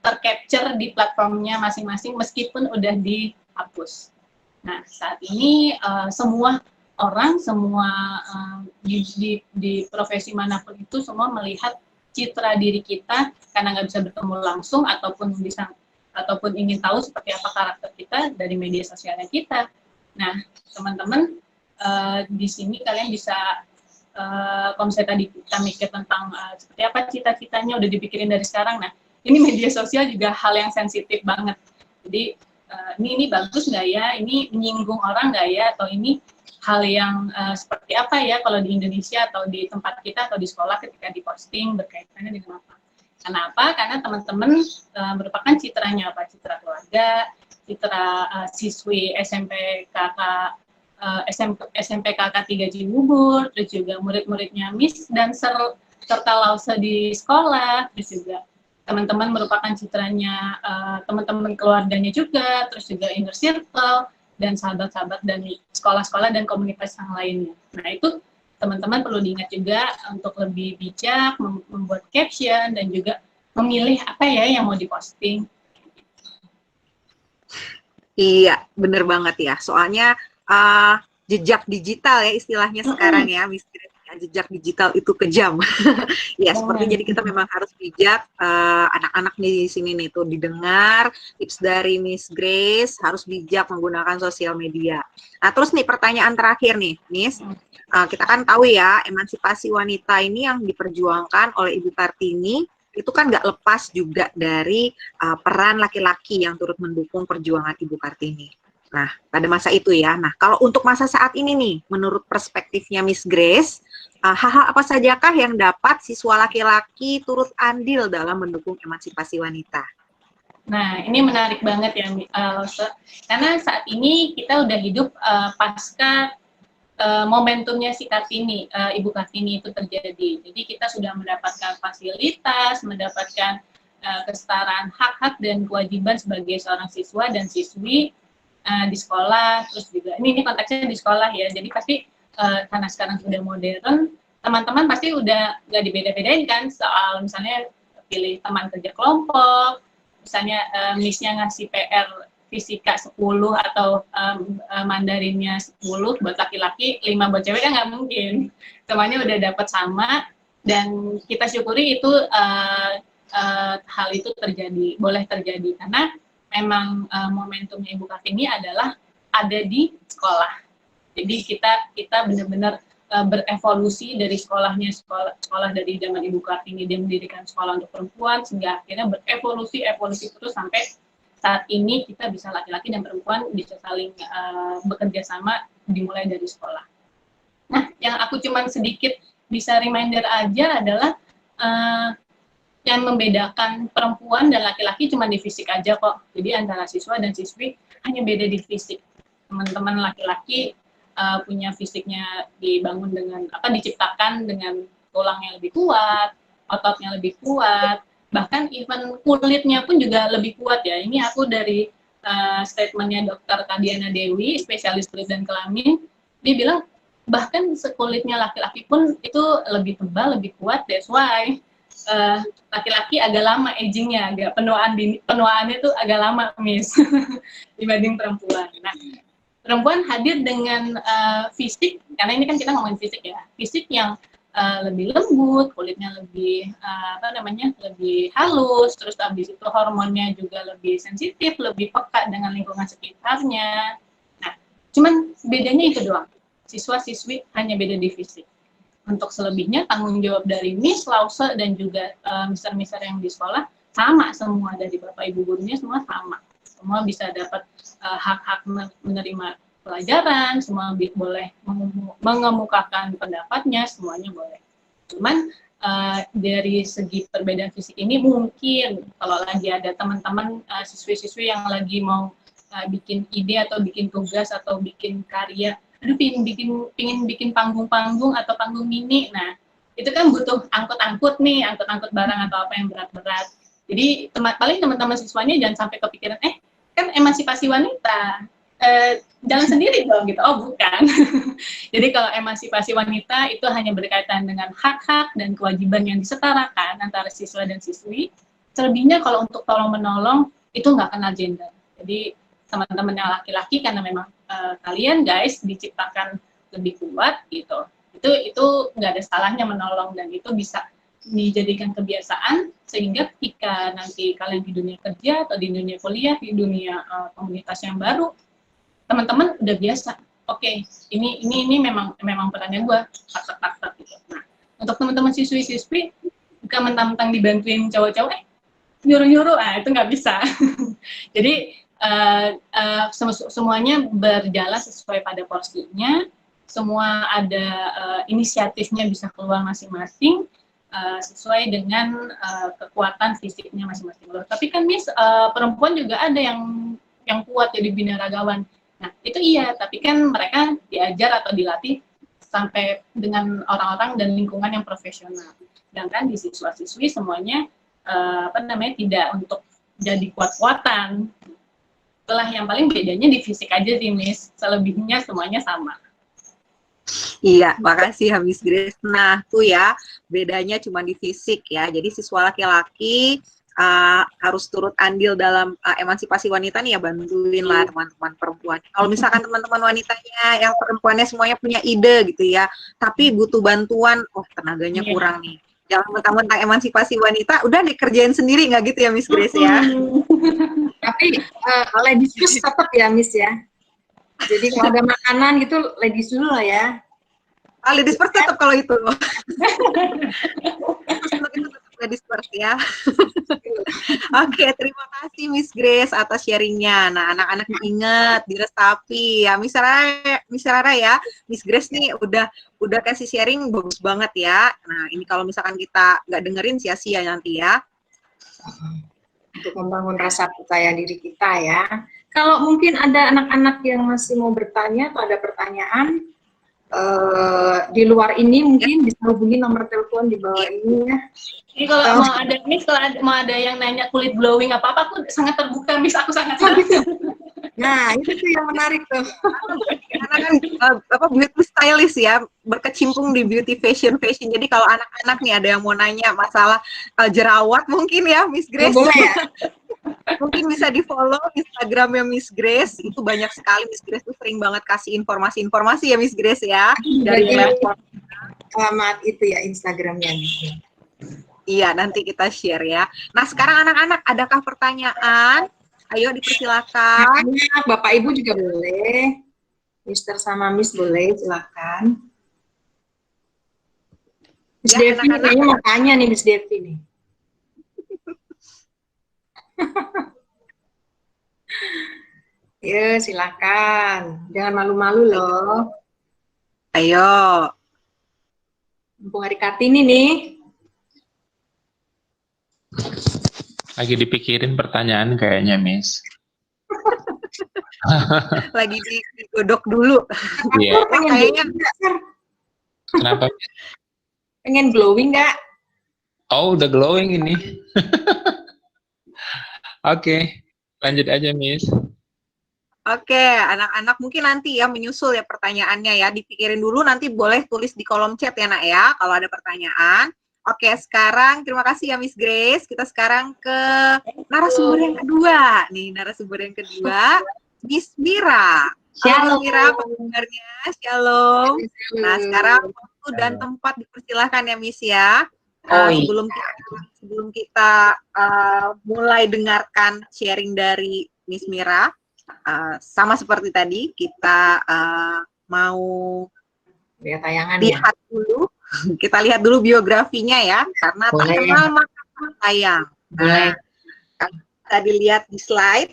tercapture di platformnya masing-masing meskipun udah dihapus. Nah, saat ini semua orang, di profesi manapun itu semua melihat citra diri kita karena nggak bisa bertemu langsung ataupun ingin tahu seperti apa karakter kita dari media sosialnya kita. Nah, teman-teman, di sini kalian bisa, kalau misalnya tadi kita mikir tentang seperti apa cita-citanya udah dipikirin dari sekarang. Nah, ini media sosial juga hal yang sensitif banget. Jadi, ini bagus nggak ya? Ini menyinggung orang nggak ya? Atau ini hal yang seperti apa ya kalau di Indonesia atau di tempat kita atau di sekolah ketika diposting berkaitannya dengan apa? Kenapa? Karena teman-teman merupakan citranya apa? Citra keluarga, citra siswi SMP KK 3 Cibubur, terus juga murid-muridnya Miss dan serta Lause di sekolah, terus juga teman-teman merupakan citranya teman-teman keluarganya juga, terus juga inner circle dan sahabat-sahabat dan sekolah-sekolah dan komunitas yang lainnya. Nah, itu teman-teman perlu diingat juga untuk lebih bijak membuat caption dan juga memilih apa ya yang mau diposting. Iya, bener banget ya. Soalnya jejak digital ya istilahnya sekarang ya, Miss Grace. Jejak digital itu kejam. Ya, seperti jadi kita memang harus bijak. Anak-anak di sini nih tuh didengar tips dari Miss Grace, harus bijak menggunakan sosial media. Nah, terus nih pertanyaan terakhir nih, Miss. Kita kan tahu ya, emansipasi wanita ini yang diperjuangkan oleh Ibu Kartini itu kan nggak lepas juga dari peran laki-laki yang turut mendukung perjuangan Ibu Kartini. Nah, pada masa itu ya. Nah, kalau untuk masa saat ini nih, menurut perspektifnya Miss Grace, hal-hal apa sajakah yang dapat siswa laki-laki turut andil dalam mendukung emansipasi wanita? Nah, ini menarik banget ya, karena saat ini kita udah hidup pasca momentumnya si Kartini, Ibu Kartini itu terjadi. Jadi kita sudah mendapatkan fasilitas, mendapatkan kesetaraan hak-hak dan kewajiban sebagai seorang siswa dan siswi di sekolah, terus juga ini konteksnya di sekolah ya. Jadi pasti karena sekarang sudah modern, teman-teman pasti udah nggak dibeda-bedain kan soal misalnya pilih teman kerja kelompok, misalnya Miss-nya ngasih PR fisika 10 atau Mandarinnya 10 buat laki-laki, 5 buat cewek kan nggak mungkin. Semuanya udah dapat sama dan kita syukuri itu hal itu boleh terjadi karena memang momentumnya Ibu Kartini adalah ada di sekolah. Jadi kita benar-benar berevolusi dari sekolah dari zaman Ibu Kartini, dia mendirikan sekolah untuk perempuan sehingga akhirnya berevolusi terus sampai saat ini kita bisa laki-laki dan perempuan bisa saling bekerja sama dimulai dari sekolah. Nah, yang aku cuman sedikit bisa reminder aja adalah yang membedakan perempuan dan laki-laki cuma di fisik aja kok. Jadi antara siswa dan siswi hanya beda di fisik. Teman-teman laki-laki punya fisiknya dibangun diciptakan dengan tulang yang lebih kuat, ototnya lebih kuat, bahkan even kulitnya pun juga lebih kuat ya. Ini aku dari statementnya Dr. Tadiana Dewi, spesialis kulit dan kelamin, dia bilang bahkan sekulitnya laki-laki pun itu lebih tebal, lebih kuat. That's why laki-laki agak lama agingnya, agak penuaannya tuh agak lama, Miss, dibanding perempuan. Nah, perempuan hadir dengan fisik, karena ini kan kita ngomongin fisik ya, fisik yang lebih lembut, kulitnya lebih lebih halus, terus habis itu hormonnya juga lebih sensitif, lebih peka dengan lingkungan sekitarnya. Nah, cuman bedanya itu doang. Siswa-siswi hanya beda di fisik. Untuk selebihnya tanggung jawab dari Miss, Lause, dan juga mister-mister yang di sekolah sama semua, dari Bapak Ibu gurunya semua sama. Semua bisa dapat hak-hak menerima pelajaran, semua boleh mengemukakan pendapatnya, semuanya boleh. Cuman dari segi perbedaan fisik ini mungkin kalau lagi ada teman-teman siswi-siswi yang lagi mau bikin ide atau bikin tugas atau bikin karya, aduh pingin bikin panggung-panggung atau panggung mini, nah itu kan butuh angkut-angkut barang atau apa yang berat-berat. Jadi paling teman-teman siswanya jangan sampai kepikiran, kan emansipasi wanita, jalan sendiri dong gitu. Oh bukan. Jadi kalau emansipasi wanita itu hanya berkaitan dengan hak-hak dan kewajiban yang disetarakan antara siswa dan siswi. Selebihnya kalau untuk tolong-menolong itu nggak kenal gender. Jadi teman-teman yang laki-laki karena memang kalian guys diciptakan lebih kuat gitu. Itu nggak ada salahnya menolong, dan itu bisa dijadikan kebiasaan sehingga ketika nanti kalian di dunia kerja atau di dunia kuliah, di dunia komunitas yang baru, teman-teman udah biasa. Oke, ini memang perannya gue, tak gitu. Nah, untuk teman-teman siswi-siswi bukan mentang-mentang dibantuin cowok-cowok, nyuruh-nyuruh, itu nggak bisa. Jadi semuanya berjalan sesuai pada porsinya, semua ada inisiatifnya bisa keluar masing-masing sesuai dengan kekuatan fisiknya masing-masing. Tapi kan Miss, perempuan juga ada yang kuat jadi binaragawan. Nah, itu iya, tapi kan mereka diajar atau dilatih sampai dengan orang-orang dan lingkungan yang profesional. Sedangkan di siswa-siswi semuanya tidak untuk jadi kuat-kuatan. Itulah yang paling bedanya di fisik aja sih, Miss. Selebihnya semuanya sama. Iya, makasih Miss Grace. Nah, tuh ya, bedanya cuma di fisik ya. Jadi siswa laki-laki harus turut andil dalam emansipasi wanita nih ya, bantuin lah teman-teman perempuan. Kalau misalkan teman-teman wanitanya yang perempuannya semuanya punya ide gitu ya, tapi butuh bantuan, tenaganya kurang nih. Jangan mentang-mentang emansipasi wanita, udah dikerjain sendiri, nggak gitu ya Miss Grace ya? Tapi ladies first tetap ya Miss ya. Jadi kalau ada makanan gitu ladies dulu lah ya. Ladies first tetap kalau itu. Ladies first ya. Oke, terima kasih Miss Grace atas sharingnya. Nah, anak-anak ingat diresapi ya, Miss Rara ya. Miss Grace nih udah kasih sharing bagus banget ya. Nah, ini kalau misalkan kita nggak dengerin sia-sia nanti ya. Untuk membangun rasa percaya diri kita ya. Kalau mungkin ada anak-anak yang masih mau bertanya atau ada pertanyaan di luar ini, mungkin bisa hubungi nomor telepon di bawah ini ya. Ini kalau mau ada yang nanya kulit glowing apa-apa, aku sangat terbuka, Miss. Aku sangat terbuka. Nah, itu tuh yang menarik tuh. Karena kan beauty stylist ya, berkecimpung di beauty fashion. Jadi kalau anak-anak nih ada yang mau nanya masalah jerawat mungkin ya, Miss Grace. Boleh ya? Mungkin bisa di-follow Instagramnya Miss Grace, itu banyak sekali. Miss Grace tuh sering banget kasih informasi-informasi ya Miss Grace ya, dari platform. Selamat itu ya Instagramnya. Iya, nanti kita share ya. Nah, sekarang anak-anak, adakah pertanyaan? Ayo dipersilakan. Bapak Ibu juga boleh. Mister sama Miss boleh, silakan. Miss Ya, Devi kayaknya mau tanya nih Miss Devi nih. Ya, silakan. Jangan malu-malu loh. Ayo. Mumpung hari Kartini nih. Lagi dipikirin pertanyaan kayaknya, Miss. Lagi digodok dulu. Iya. Kayaknya Kenapa? Pengen glowing nggak? Oh, udah glowing ini. Oke, lanjut aja, Miss. Oke, anak-anak mungkin nanti ya menyusul ya pertanyaannya ya. Dipikirin dulu, nanti boleh tulis di kolom chat ya nak ya, kalau ada pertanyaan. Oke, sekarang terima kasih ya Miss Grace. Kita sekarang ke narasumber yang kedua. Nih, narasumber yang kedua, Miss Mira. Halo Mira, apa kabarnya? Shalom. Nah, sekarang waktu dan tempat dipersilahkan ya, Miss ya. Sebelum kita mulai dengarkan sharing dari Miss Mira, sama seperti tadi, kita mau Lihat tayangan lihat dulu. Kita lihat dulu biografinya ya, karena tak kenal maka tak sayang. Nah, tadi lihat di slide,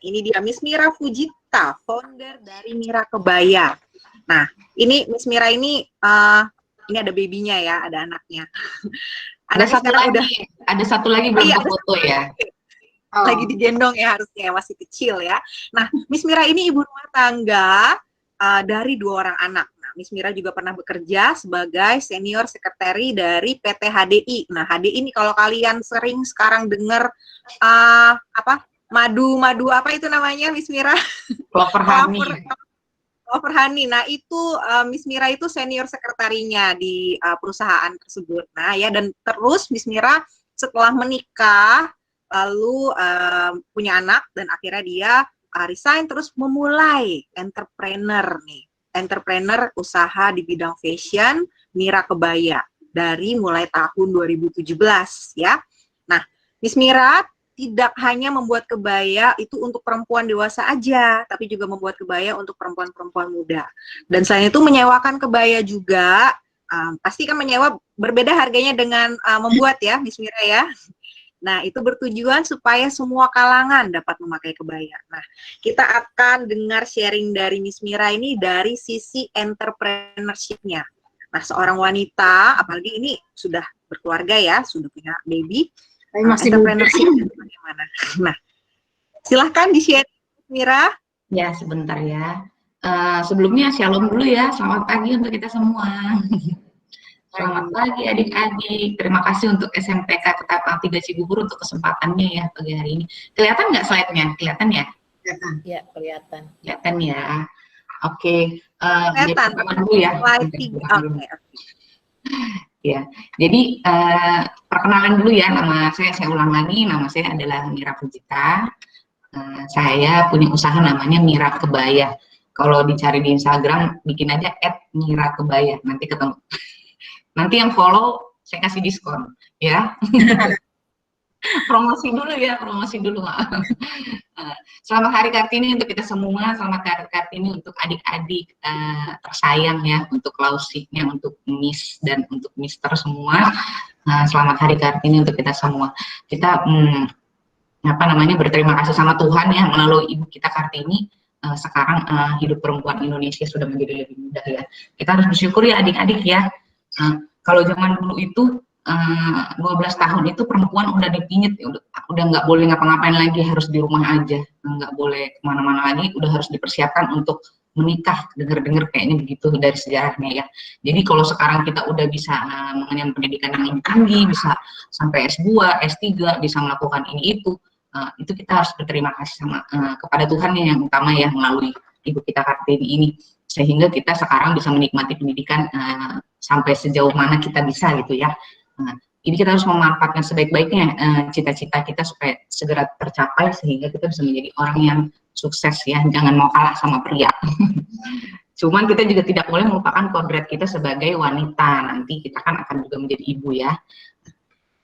ini dia Miss Mira Fujita, founder dari Mira Kebaya. Nah, ini Miss Mira ini ada babynya ya, ada anaknya. Ada satu lagi belum foto ya. Lagi digendong ya harusnya, masih kecil ya. Nah, Miss Mira ini ibu rumah tangga dari 2 orang anak. Nah, Miss Mira juga pernah bekerja sebagai senior sekretari dari PT HDI. Nah, HDI ini kalau kalian sering sekarang dengar madu apa itu namanya, Miss Mira? Clover honey. Clover honey. Nah, itu Miss Mira itu senior sekretarinya di perusahaan tersebut. Nah, ya, dan terus Miss Mira setelah menikah lalu punya anak dan akhirnya dia resign terus memulai entrepreneur usaha di bidang fashion Mira Kebaya dari mulai tahun 2017 ya. Nah, Miss Mira tidak hanya membuat kebaya itu untuk perempuan dewasa aja, tapi juga membuat kebaya untuk perempuan-perempuan muda. Dan selain itu menyewakan kebaya juga, pasti kan menyewa berbeda harganya dengan membuat ya, Miss Mira ya. Nah, itu bertujuan supaya semua kalangan dapat memakai kebaya. Nah, kita akan dengar sharing dari Miss Mira ini dari sisi entrepreneurship-nya. Nah, seorang wanita, apalagi ini sudah berkeluarga ya, sudah punya baby, masih entrepreneurship bagaimana? Nah, silahkan di-share Miss Mira. Ya, sebentar ya. Sebelumnya shalom dulu ya, selamat pagi untuk kita semua. Selamat pagi adik-adik, terima kasih untuk SMPK Ketapang 3 Cibubur untuk kesempatannya ya pagi hari ini. Kelihatan nggak slide-nya? Kelihatan ya? Kelihatan. Ya, kelihatan. Kelihatan ya. Oke. Kelihatan. Dulu ya. Ya, jadi perkenalan dulu ya, nama saya ulang lagi, nama saya adalah Mira Fujita. Saya punya usaha namanya Mira Kebaya. Kalau dicari di Instagram, bikin aja @mirakebaya, nanti ketemu. Nanti yang follow saya kasih diskon ya. promosi dulu maaf. Selamat Hari Kartini untuk kita semua, selamat Hari Kartini untuk adik-adik tersayang ya, untuk Lausiknya, untuk Miss dan untuk Mister semua. Selamat Hari Kartini untuk kita semua. Kita berterima kasih sama Tuhan ya, melalui Ibu kita Kartini. Sekarang hidup perempuan Indonesia sudah menjadi lebih mudah ya. Kita harus bersyukur ya adik-adik ya. Kalau zaman dulu itu 12 tahun itu perempuan udah dipinit, udah nggak boleh ngapa-ngapain lagi, harus di rumah aja, nggak boleh kemana-mana lagi, udah harus dipersiapkan untuk menikah. Dengar-dengar kayaknya begitu dari sejarahnya ya. Jadi kalau sekarang kita udah bisa mengenyam pendidikan yang lebih tinggi, bisa sampai S2, S3, bisa melakukan ini itu kita harus berterima kasih sama kepada Tuhan yang utama ya, melalui Ibu kita Kartini ini, sehingga kita sekarang bisa menikmati pendidikan sampai sejauh mana kita bisa gitu ya. Ini kita harus memanfaatkan sebaik-baiknya cita-cita kita supaya segera tercapai, sehingga kita bisa menjadi orang yang sukses ya, jangan mau kalah sama pria. Cuman kita juga tidak boleh melupakan kodrat kita sebagai wanita, nanti kita kan akan juga menjadi ibu ya.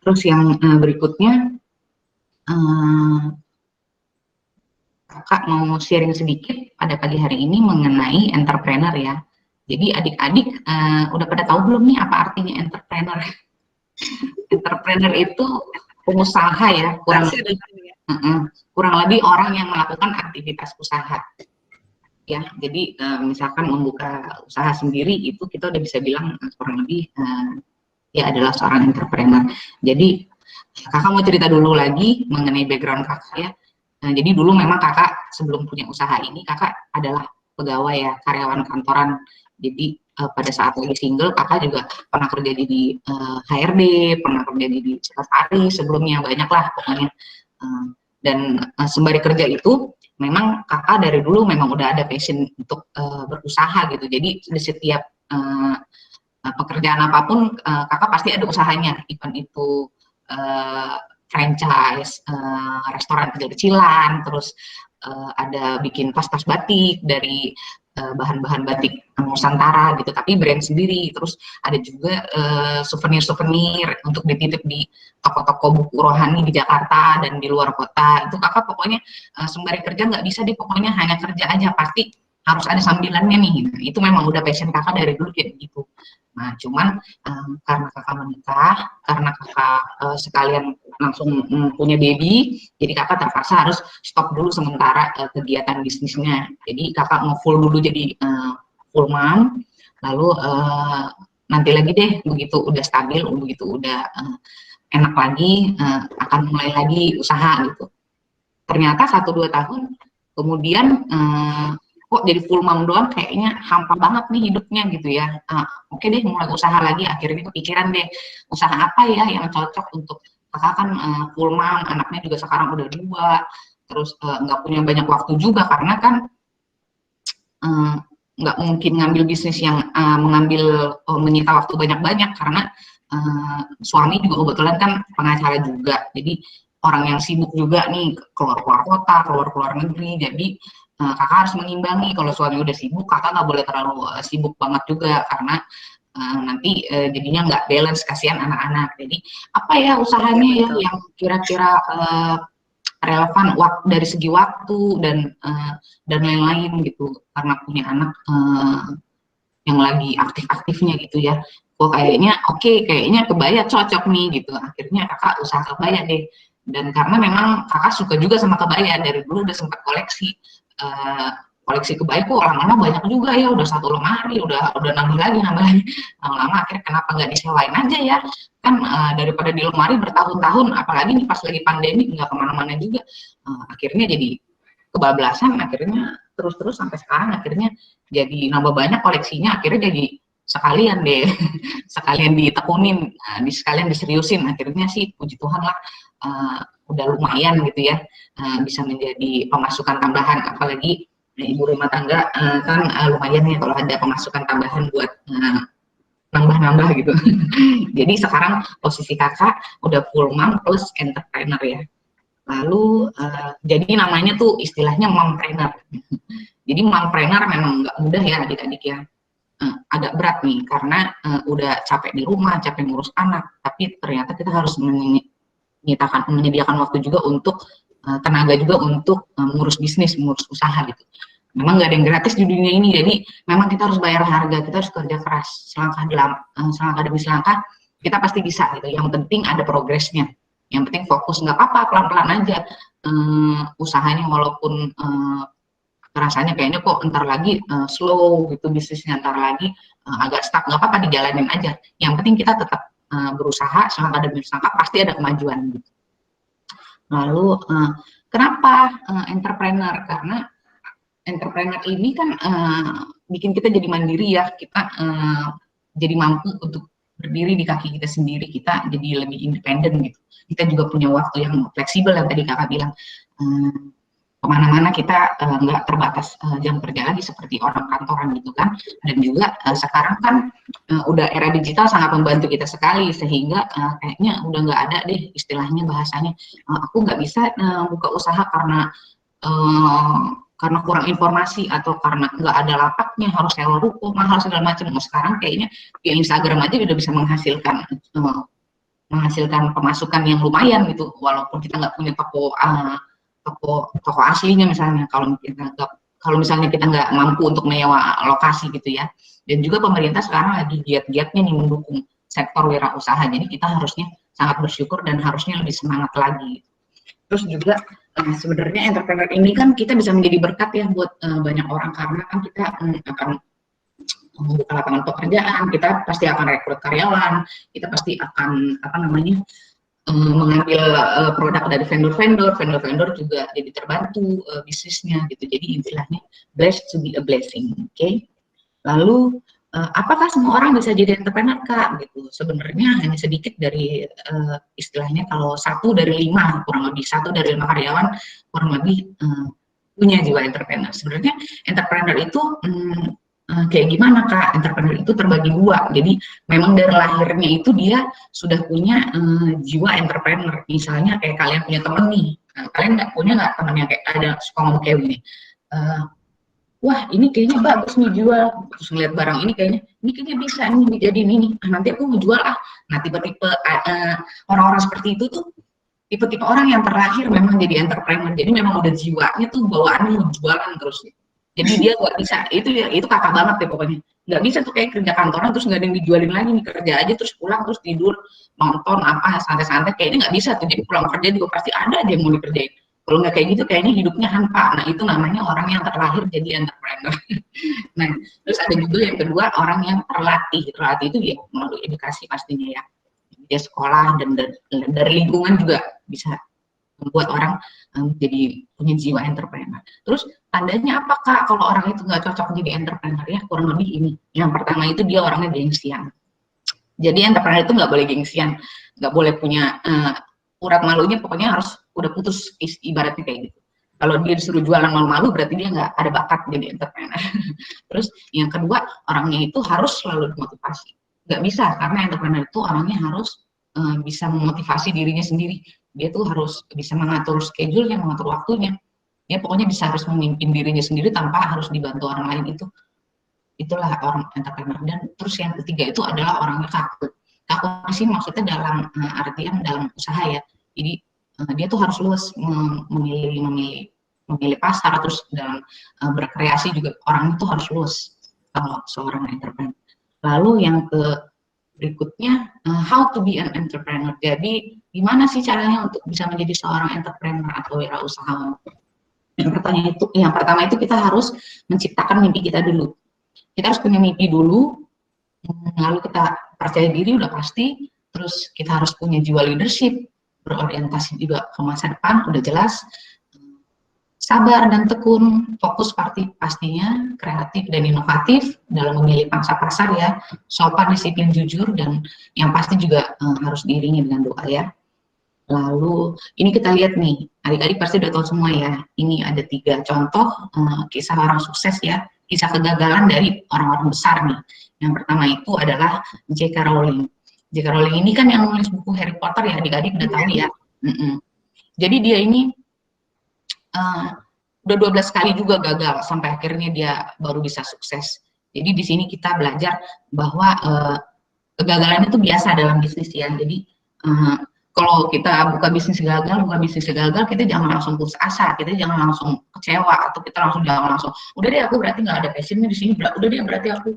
Terus yang berikutnya, Kakak mau sharing sedikit pada pagi hari ini mengenai entrepreneur ya. Jadi adik-adik udah pada tahu belum nih apa artinya entrepreneur? Entrepreneur itu pengusaha ya, kurang lebih orang yang melakukan aktivitas usaha. Ya, jadi misalkan membuka usaha sendiri itu kita udah bisa bilang kurang lebih ya adalah seorang entrepreneur. Jadi kakak mau cerita dulu lagi mengenai background kakak ya. Jadi dulu memang kakak sebelum punya usaha ini kakak adalah pegawai ya, karyawan kantoran. Jadi pada saat lagi single kakak juga pernah kerja di HRD, pernah kerja di sekretaris sebelumnya, banyak lah pokoknya. Dan sembari kerja itu memang kakak dari dulu memang udah ada passion untuk berusaha gitu. Jadi di setiap pekerjaan apapun kakak pasti ada usahanya, even itu franchise restoran kecil-kecilan, terus ada bikin tas-tas batik dari bahan-bahan batik Nusantara gitu, tapi brand sendiri. Terus ada juga souvenir-souvenir untuk dititip di toko-toko buku rohani di Jakarta dan di luar kota. Itu kakak pokoknya sembari kerja nggak bisa deh, pokoknya hanya kerja aja, pasti harus ada sambilannya nih. Itu memang udah passion kakak dari dulu kayak gitu. Nah, cuman karena kakak menikah, karena kakak sekalian langsung punya baby, jadi kakak terpaksa harus stop dulu sementara kegiatan bisnisnya. Jadi kakak nge-full dulu jadi full mom, lalu nanti lagi deh begitu udah stabil, begitu udah enak lagi, akan mulai lagi usaha gitu. Ternyata 1-2 tahun kemudian kok jadi full mom doang kayaknya hampa banget nih hidupnya gitu ya. Oke deh, mulai usaha lagi. Akhirnya kepikiran deh, usaha apa ya yang cocok untuk kakak kan full mom, anaknya juga sekarang udah 2, terus nggak punya banyak waktu juga karena kan nggak mungkin ngambil bisnis yang menyita waktu banyak-banyak karena suami juga kebetulan kan pengacara juga. Jadi orang yang sibuk juga nih, keluar kota, keluar negeri, jadi kakak harus mengimbangi. Kalau suami udah sibuk, kakak nggak boleh terlalu sibuk banget juga karena nanti jadinya nggak balance, kasihan anak-anak. Jadi apa ya usahanya ya yang kira-kira relevan dari segi waktu dan lain-lain gitu, karena punya anak yang lagi aktif-aktifnya gitu ya. Kok kayaknya kayaknya kebaya cocok nih gitu. Akhirnya kakak usaha kebaya deh. Dan karena memang kakak suka juga sama kebaya, dari dulu udah sempat koleksi kebaya, kok lama-lama banyak juga ya, udah 1 lemari, udah nambah lagi, lama-lama akhirnya kenapa nggak disewain aja ya, kan daripada di lemari bertahun-tahun, apalagi nih pas lagi pandemi nggak kemana-mana juga, akhirnya jadi kebablasan, akhirnya terus sampai sekarang akhirnya jadi nambah banyak koleksinya, akhirnya jadi sekalian deh sekalian ditekunin, sekalian diseriusin, akhirnya sih puji Tuhan lah udah lumayan gitu ya, bisa menjadi pemasukan tambahan, apalagi ibu rumah tangga kan lumayan ya kalau ada pemasukan tambahan buat nambah-nambah gitu. Jadi sekarang posisi kakak udah full mom plus entrepreneur ya. Lalu jadi namanya tuh istilahnya mompreneur. Jadi mompreneur memang nggak mudah ya adik-adik ya. Agak berat nih karena udah capek di rumah, capek ngurus anak, tapi ternyata kita harus menyediakan waktu juga untuk tenaga juga untuk ngurus bisnis, ngurus usaha gitu. Memang nggak ada yang gratis di dunia ini, jadi memang kita harus bayar harga, kita harus kerja keras, selangkah demi selangkah kita pasti bisa gitu. Yang penting ada progresnya, yang penting fokus, nggak apa-apa, pelan-pelan aja usahanya, walaupun rasanya kayaknya kok ntar lagi slow gitu bisnisnya, ntar lagi agak stuck, nggak apa-apa, dijalanin aja. Yang penting kita tetap berusaha, selangkah demi selangkah pasti ada kemajuan gitu. Lalu kenapa entrepreneur? Karena entrepreneur ini kan bikin kita jadi mandiri ya, kita jadi mampu untuk berdiri di kaki kita sendiri, kita jadi lebih independen gitu. Kita juga punya waktu yang fleksibel yang tadi kakak bilang, kemana-mana kita nggak terbatas jam kerja lagi seperti orang kantoran gitu kan. Dan juga sekarang kan udah era digital sangat membantu kita sekali, sehingga kayaknya udah nggak ada deh istilahnya bahasanya aku nggak bisa buka usaha karena kurang informasi atau karena nggak ada lapaknya, harus sewa ruko mahal segala macam. Sekarang kayaknya di Instagram aja udah bisa menghasilkan pemasukan yang lumayan gitu, walaupun kita nggak punya toko aslinya misalnya, kalau misalnya kita nggak mampu untuk menyewa lokasi gitu ya. Dan juga pemerintah sekarang lagi giat-giatnya nih mendukung sektor wirausaha, jadi kita harusnya sangat bersyukur dan harusnya lebih semangat lagi. Terus juga sebenarnya entrepreneur ini kan kita bisa menjadi berkat ya buat banyak orang, karena kan kita akan membuka lapangan pekerjaan, kita pasti akan rekrut karyawan, kita pasti akan mengambil produk dari vendor juga jadi terbantu bisnisnya gitu. Jadi istilahnya blessed to be a blessing, oke? Lalu apakah semua orang bisa jadi entrepreneur kak? Gitu. Sebenarnya hanya sedikit dari istilahnya kalau 1 dari 5 kurang lebih, 1 dari 5 karyawan kurang lebih punya jiwa entrepreneur. Sebenarnya entrepreneur itu kayak gimana Kak? Entrepreneur itu terbagi dua. Jadi memang dari lahirnya itu dia sudah punya jiwa entrepreneur. Misalnya kayak kalian punya temen nih, kalian punya nggak temen yang kayak ada suka ngomong kayak gini, wah ini kayaknya bagus nih jual, terus ngeliat barang ini kayaknya bisa nih dijadiin ini, nanti aku mau jual ah. Nah tipe-tipe orang-orang seperti itu tuh tipe-tipe orang yang terlahir memang jadi entrepreneur. Jadi memang udah jiwanya tuh bawaannya mau jualan terus. Jadi dia nggak bisa, itu kakak banget deh pokoknya. Nggak bisa tuh kayak kerja kantoran terus nggak ada yang dijualin lagi nih, kerja aja terus pulang terus tidur nonton apa santai-santai, kayaknya nggak bisa tuh. Jadi pulang kerja juga pasti ada aja yang mau dikerjain. Kalau nggak kayak gitu kayaknya hidupnya hampa. Nah itu namanya orang yang terlahir jadi entrepreneur. Nah terus ada juga yang kedua orang yang terlatih. Terlatih itu ya melalui edukasi pastinya ya. Dia sekolah dan dari lingkungan juga bisa membuat orang jadi punya jiwa entrepreneur. Terus tandanya apa Kak kalau orang itu nggak cocok jadi entrepreneur? Ya kurang lebih ini. Yang pertama itu dia orangnya gengsian. Jadi entrepreneur itu nggak boleh gengsian, nggak boleh punya urat malunya, pokoknya harus udah putus ibaratnya kayak gitu. Kalau dia disuruh jualan malu-malu berarti dia nggak ada bakat jadi entrepreneur. Terus yang kedua orangnya itu harus selalu dimotivasi. Nggak bisa karena entrepreneur itu orangnya harus bisa memotivasi dirinya sendiri. Dia tuh harus bisa mengatur schedule-nya, mengatur waktunya. Dia pokoknya bisa harus memimpin dirinya sendiri tanpa harus dibantu orang lain itu. Itulah orang entrepreneur. Dan terus yang ketiga itu adalah orangnya kaku. Kaku sih maksudnya dalam artian dalam usaha ya. Jadi dia tuh harus luas memilih pasar, terus dalam berkreasi juga orang itu harus luas kalau seorang entrepreneur. Lalu yang berikutnya how to be an entrepreneur. Jadi gimana sih caranya untuk bisa menjadi seorang entrepreneur atau wirausahawan? Yang pertama itu kita harus menciptakan mimpi kita dulu. Kita harus punya mimpi dulu, lalu kita percaya diri udah pasti, terus kita harus punya jiwa leadership, berorientasi juga ke masa depan, udah jelas, sabar dan tekun, fokus pastinya, kreatif dan inovatif dalam memilih pangsa pasar ya, sopan, disiplin, jujur, dan yang pasti juga harus diiringi dengan doa ya. Lalu ini kita lihat nih, adik-adik pasti udah tahu semua ya, ini ada 3 contoh kisah orang sukses ya, kisah kegagalan dari orang-orang besar nih. Yang pertama itu adalah J.K. Rowling. J.K. Rowling ini kan yang nulis buku Harry Potter ya, adik-adik udah tahu ya. Jadi dia ini udah 12 kali juga gagal sampai akhirnya dia baru bisa sukses. Jadi di sini kita belajar bahwa kegagalan itu biasa dalam bisnis ya. Jadi kalau kita buka bisnis gagal, kita jangan langsung putus asa, kita jangan langsung kecewa, atau kita jangan langsung, udah deh aku berarti nggak ada passionnya di sini, udah deh berarti aku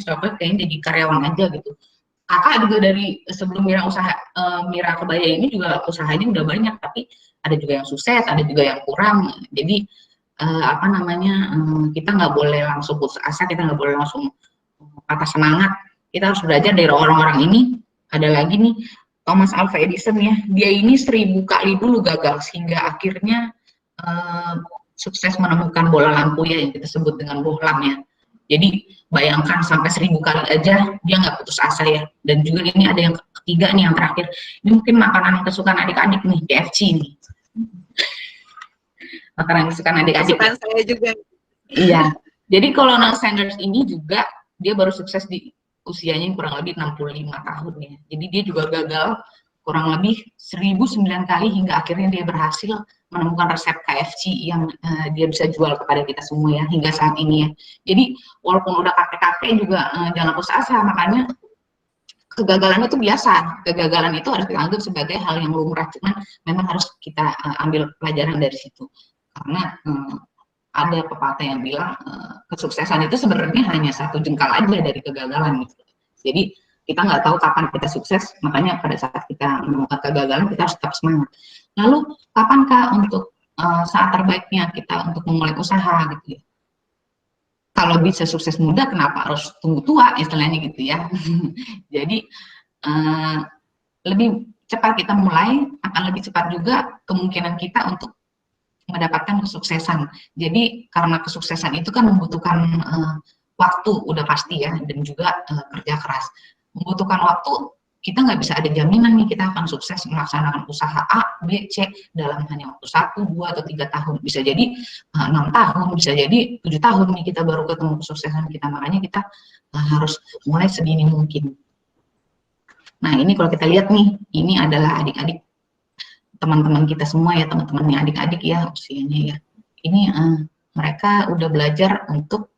coba kayaknya jadi karyawan aja gitu. Kakak juga dari sebelum Mira Kebaya ini juga usahanya udah banyak, tapi ada juga yang sukses, ada juga yang kurang. Jadi kita nggak boleh langsung putus asa, kita nggak boleh langsung patah semangat. Kita harus belajar dari orang-orang ini. Ada lagi nih Thomas Alva Edison ya, dia ini 1000 kali dulu gagal sehingga akhirnya sukses menemukan bola lampu ya yang kita sebut dengan bohlam ya. Jadi bayangkan sampai 1000 kali aja dia nggak putus asa ya. Dan juga ini ada yang ketiga nih, yang terakhir. Ini mungkin makanan kesukaan adik-adik nih, KFC nih. Makanan kesukaan adik-adik. Kesukaan saya juga. Iya. Jadi Colonel Sanders ini juga dia baru sukses di usianya kurang lebih 65 tahun ya. Jadi dia juga gagal kurang lebih 1009 kali hingga akhirnya dia berhasil menemukan resep KFC yang dia bisa jual kepada kita semua ya hingga saat ini ya. Jadi walaupun udah kakek-kakek juga jangan putus asa, makanya kegagalan itu biasa. Kegagalan itu harus dianggap sebagai hal yang lumrah, cuman memang harus kita ambil pelajaran dari situ. Karena ada pepatah yang bilang kesuksesan itu sebenarnya hanya 1 jengkal aja dari kegagalan gitu. Jadi kita nggak tahu kapan kita sukses, makanya pada saat kita menemukan kegagalan kita harus tetap semangat. Lalu kapan Kak untuk saat terbaiknya kita untuk memulai usaha gitu ya? Kalau bisa sukses muda, kenapa harus tunggu tua istilahnya gitu ya? Jadi lebih cepat kita mulai, akan lebih cepat juga kemungkinan kita untuk mendapatkan kesuksesan. Jadi karena kesuksesan itu kan membutuhkan waktu udah pasti ya, dan juga kerja keras. Membutuhkan waktu, kita nggak bisa ada jaminan nih kita akan sukses melaksanakan usaha A, B, C dalam hanya waktu 1, 2, atau 3 tahun. Bisa jadi 6 tahun, bisa jadi 7 tahun nih kita baru ketemu kesuksesan kita. Makanya kita harus mulai sedini mungkin. Nah, ini kalau kita lihat nih, ini adalah adik-adik teman-teman kita semua ya, teman-temannya adik-adik ya, usianya ya. Ini mereka udah belajar untuk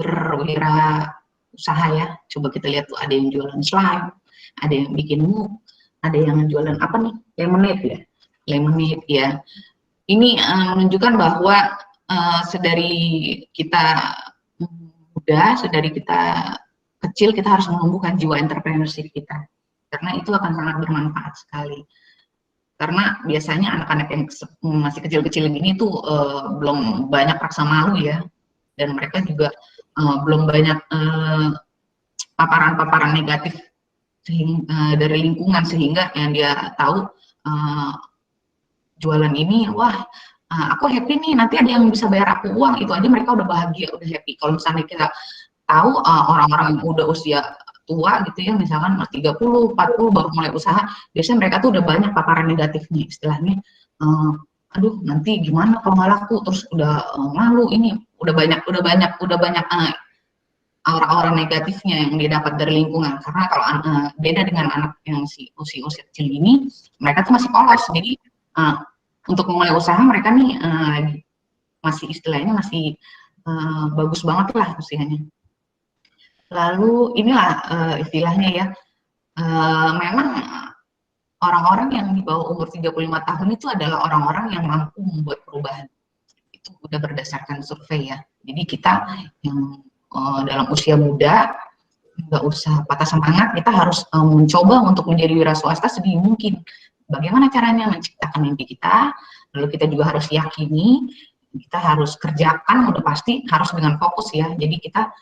berwirausaha ya. Coba kita lihat tuh, ada yang jualan slime, ada yang bikin mug, ada yang jualan apa nih, lemonade ya. Ini menunjukkan bahwa sedari kita muda, sedari kita kecil, kita harus menumbuhkan jiwa entrepreneurship kita, karena itu akan sangat bermanfaat sekali. Karena biasanya anak-anak yang masih kecil-kecil ini tuh belum banyak rasa malu ya, dan mereka juga belum banyak paparan-paparan negatif dari lingkungan, sehingga yang dia tahu jualan ini, wah aku happy nih, nanti ada yang bisa bayar aku uang, itu aja mereka udah bahagia, udah happy. Kalau misalnya kita tahu orang-orang yang udah usia tua gitu ya, misalkan 30, 40 baru mulai usaha, biasanya mereka tuh udah banyak paparan negatifnya, istilahnya aduh nanti gimana kalau nggak laku, terus udah malu, ini udah banyak aura-aura negatifnya yang dia dapat dari lingkungan. Karena kalau beda dengan anak yang usia kecil ini, mereka tuh masih polos, jadi untuk memulai usaha mereka nih masih istilahnya masih bagus banget lah usianya. Lalu inilah istilahnya ya, memang orang-orang yang di bawah umur 35 tahun itu adalah orang-orang yang mampu membuat perubahan. Itu udah berdasarkan survei ya. Jadi kita yang dalam usia muda nggak usah patah semangat, kita harus mencoba untuk menjadi wira swasta sedini mungkin. Bagaimana caranya menciptakan mimpi kita, lalu kita juga harus yakini, kita harus kerjakan, udah pasti harus dengan fokus ya. Jadi kita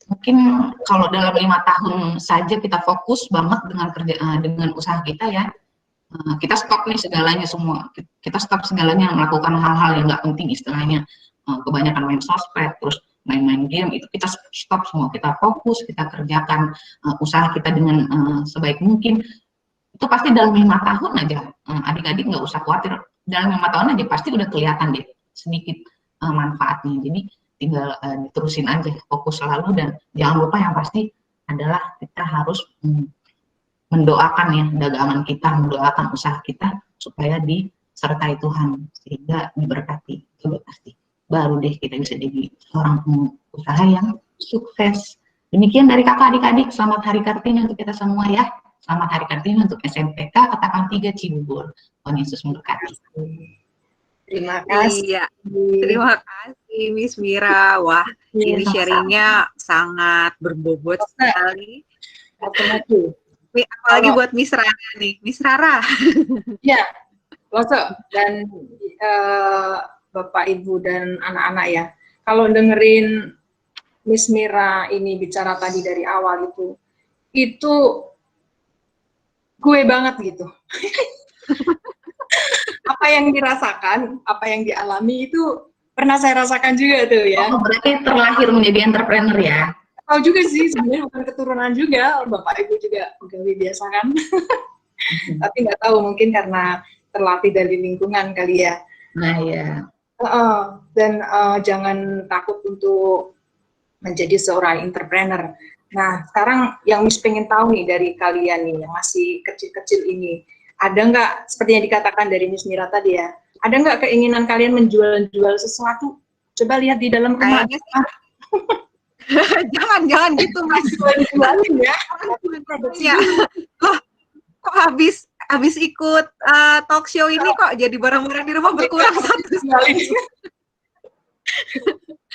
mungkin kalau dalam 5 tahun saja kita fokus banget dengan usaha kita ya, kita stop nih segalanya semua, kita stop segalanya melakukan hal-hal yang nggak penting istilahnya, kebanyakan main sosmed, terus main-main game, itu kita stop semua, kita fokus, kita kerjakan usaha kita dengan sebaik mungkin. Itu pasti dalam 5 tahun aja, adik-adik nggak usah khawatir, dalam 5 tahun aja pasti udah kelihatan deh sedikit manfaatnya. Jadi tinggal diterusin aja, fokus selalu, dan jangan lupa yang pasti adalah kita harus mendoakan ya dagangan kita, mendoakan usaha kita supaya disertai Tuhan sehingga diberkati, itu pasti. Baru deh kita bisa jadi seorang pengusaha yang sukses. Demikian dari kakak adik-adik, selamat Hari Kartini untuk kita semua ya. Selamat Hari Kartini untuk SMPK Katakan 3 Cibubur. Tuhan Yesus memberkati. Terima kasih. Iya. Terima kasih Miss Mira. Wah, ini sharingnya sangat berbobot sekali. Apalagi buat Miss Rara nih. Miss Rara. Ya, dan Bapak, Ibu, dan anak-anak ya. Kalau dengerin Miss Mira ini bicara tadi dari awal itu gue banget gitu. Apa yang dirasakan, apa yang dialami itu pernah saya rasakan juga tuh ya. Oh, berarti terlahir menjadi entrepreneur ya? Tahu juga sih, sebenarnya bukan keturunan juga, Bapak Ibu juga pegawai biasa kan. Tapi nggak tahu, mungkin karena terlatih dari lingkungan kali ya. Nah ya. Dan jangan takut untuk menjadi seorang entrepreneur. Nah, sekarang yang Miss pengen tahu nih dari kalian nih yang masih kecil-kecil ini, ada nggak seperti yang dikatakan dari Miss Mira tadi ya, ada nggak keinginan kalian menjual sesuatu? Coba lihat di dalam rumah. Jangan gitu Mas. Jualin ya. Ya. Kok habis ikut talk show ini kok jadi barang-barang di rumah berkurang satu sekali.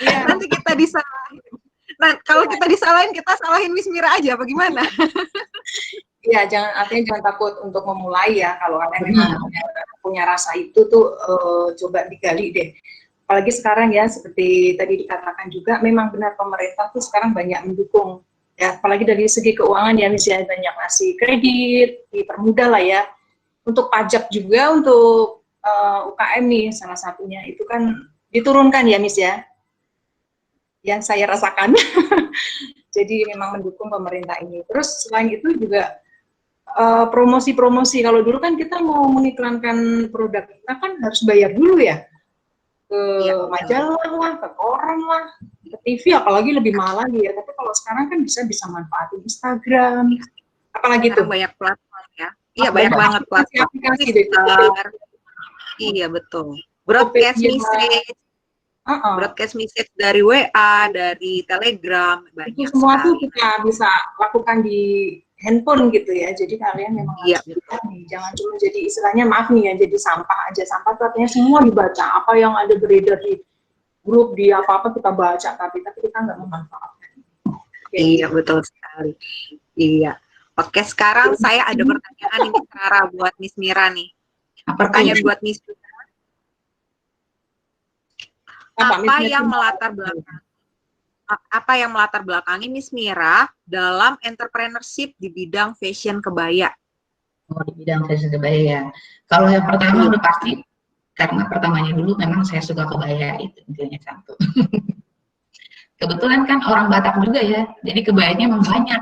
Nanti kita disalahin. Nah, kalau kita disalahin, kita salahin Miss Mira aja, apa gimana? Iya, artinya jangan takut untuk memulai ya. Kalau kalian memang punya rasa itu tuh coba digali deh. Apalagi sekarang ya, seperti tadi dikatakan juga, memang benar pemerintah tuh sekarang banyak mendukung. Ya, apalagi dari segi keuangan ya, misalnya banyak ngasih kredit, dipermudah lah ya. Untuk pajak juga, untuk UKM nih, salah satunya itu kan diturunkan ya, Miss ya. Yang saya rasakan. Jadi memang mendukung pemerintah ini. Terus selain itu juga promosi-promosi. Kalau dulu kan kita mau mengiklankan produk kita kan harus bayar dulu ya, ke majalah lah, ke koran lah, ke TV, apalagi lebih mahal lagi ya. Tapi kalau sekarang kan bisa manfaatin Instagram, apalagi tuh banyak platform ya. Iya, banyak banget platform. Aplikasi Iya, betul. Broadcast message. Broadcast message dari WA, dari Telegram, banyak itu semua sekali. tuh kita bisa lakukan di handphone gitu ya. Jadi kalian memang harus nih, jangan cuma jadi istilahnya, maaf nih ya, jadi sampah aja. Sampah tuh artinya semua dibaca, apa yang ada beredar di grup, di apa-apa kita baca, tapi kita nggak memanfaatkan. Iya, betul sekali. Iya. Oke, sekarang saya ada pertanyaan ini Sarah buat Miss Mira nih. Pertanyaan buat Miss Mira. Apa yang melatar belakangi Miss Mira dalam entrepreneurship di bidang fashion kebaya? Oh, di bidang fashion kebaya ya. Kalau yang pertama udah pasti, karena pertamanya dulu memang saya suka kebaya, itu intinya satu. Kebetulan kan orang Batak juga ya, jadi kebayanya memang banyak.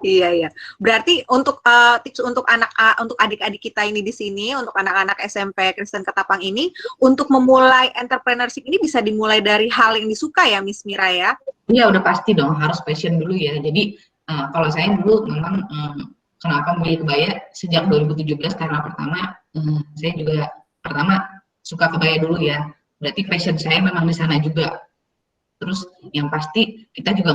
Iya. Berarti untuk tips untuk untuk adik-adik kita ini di sini, untuk anak-anak SMP Kristen Ketapang ini, untuk memulai entrepreneurship ini bisa dimulai dari hal yang disuka ya, Miss Mira ya? Iya, udah pasti dong, harus passion dulu ya. Jadi kalau saya dulu memang kenapa memilih kebaya sejak 2017 karena pertama saya juga suka kebaya dulu ya. Berarti passion saya memang di sana juga. Terus yang pasti kita juga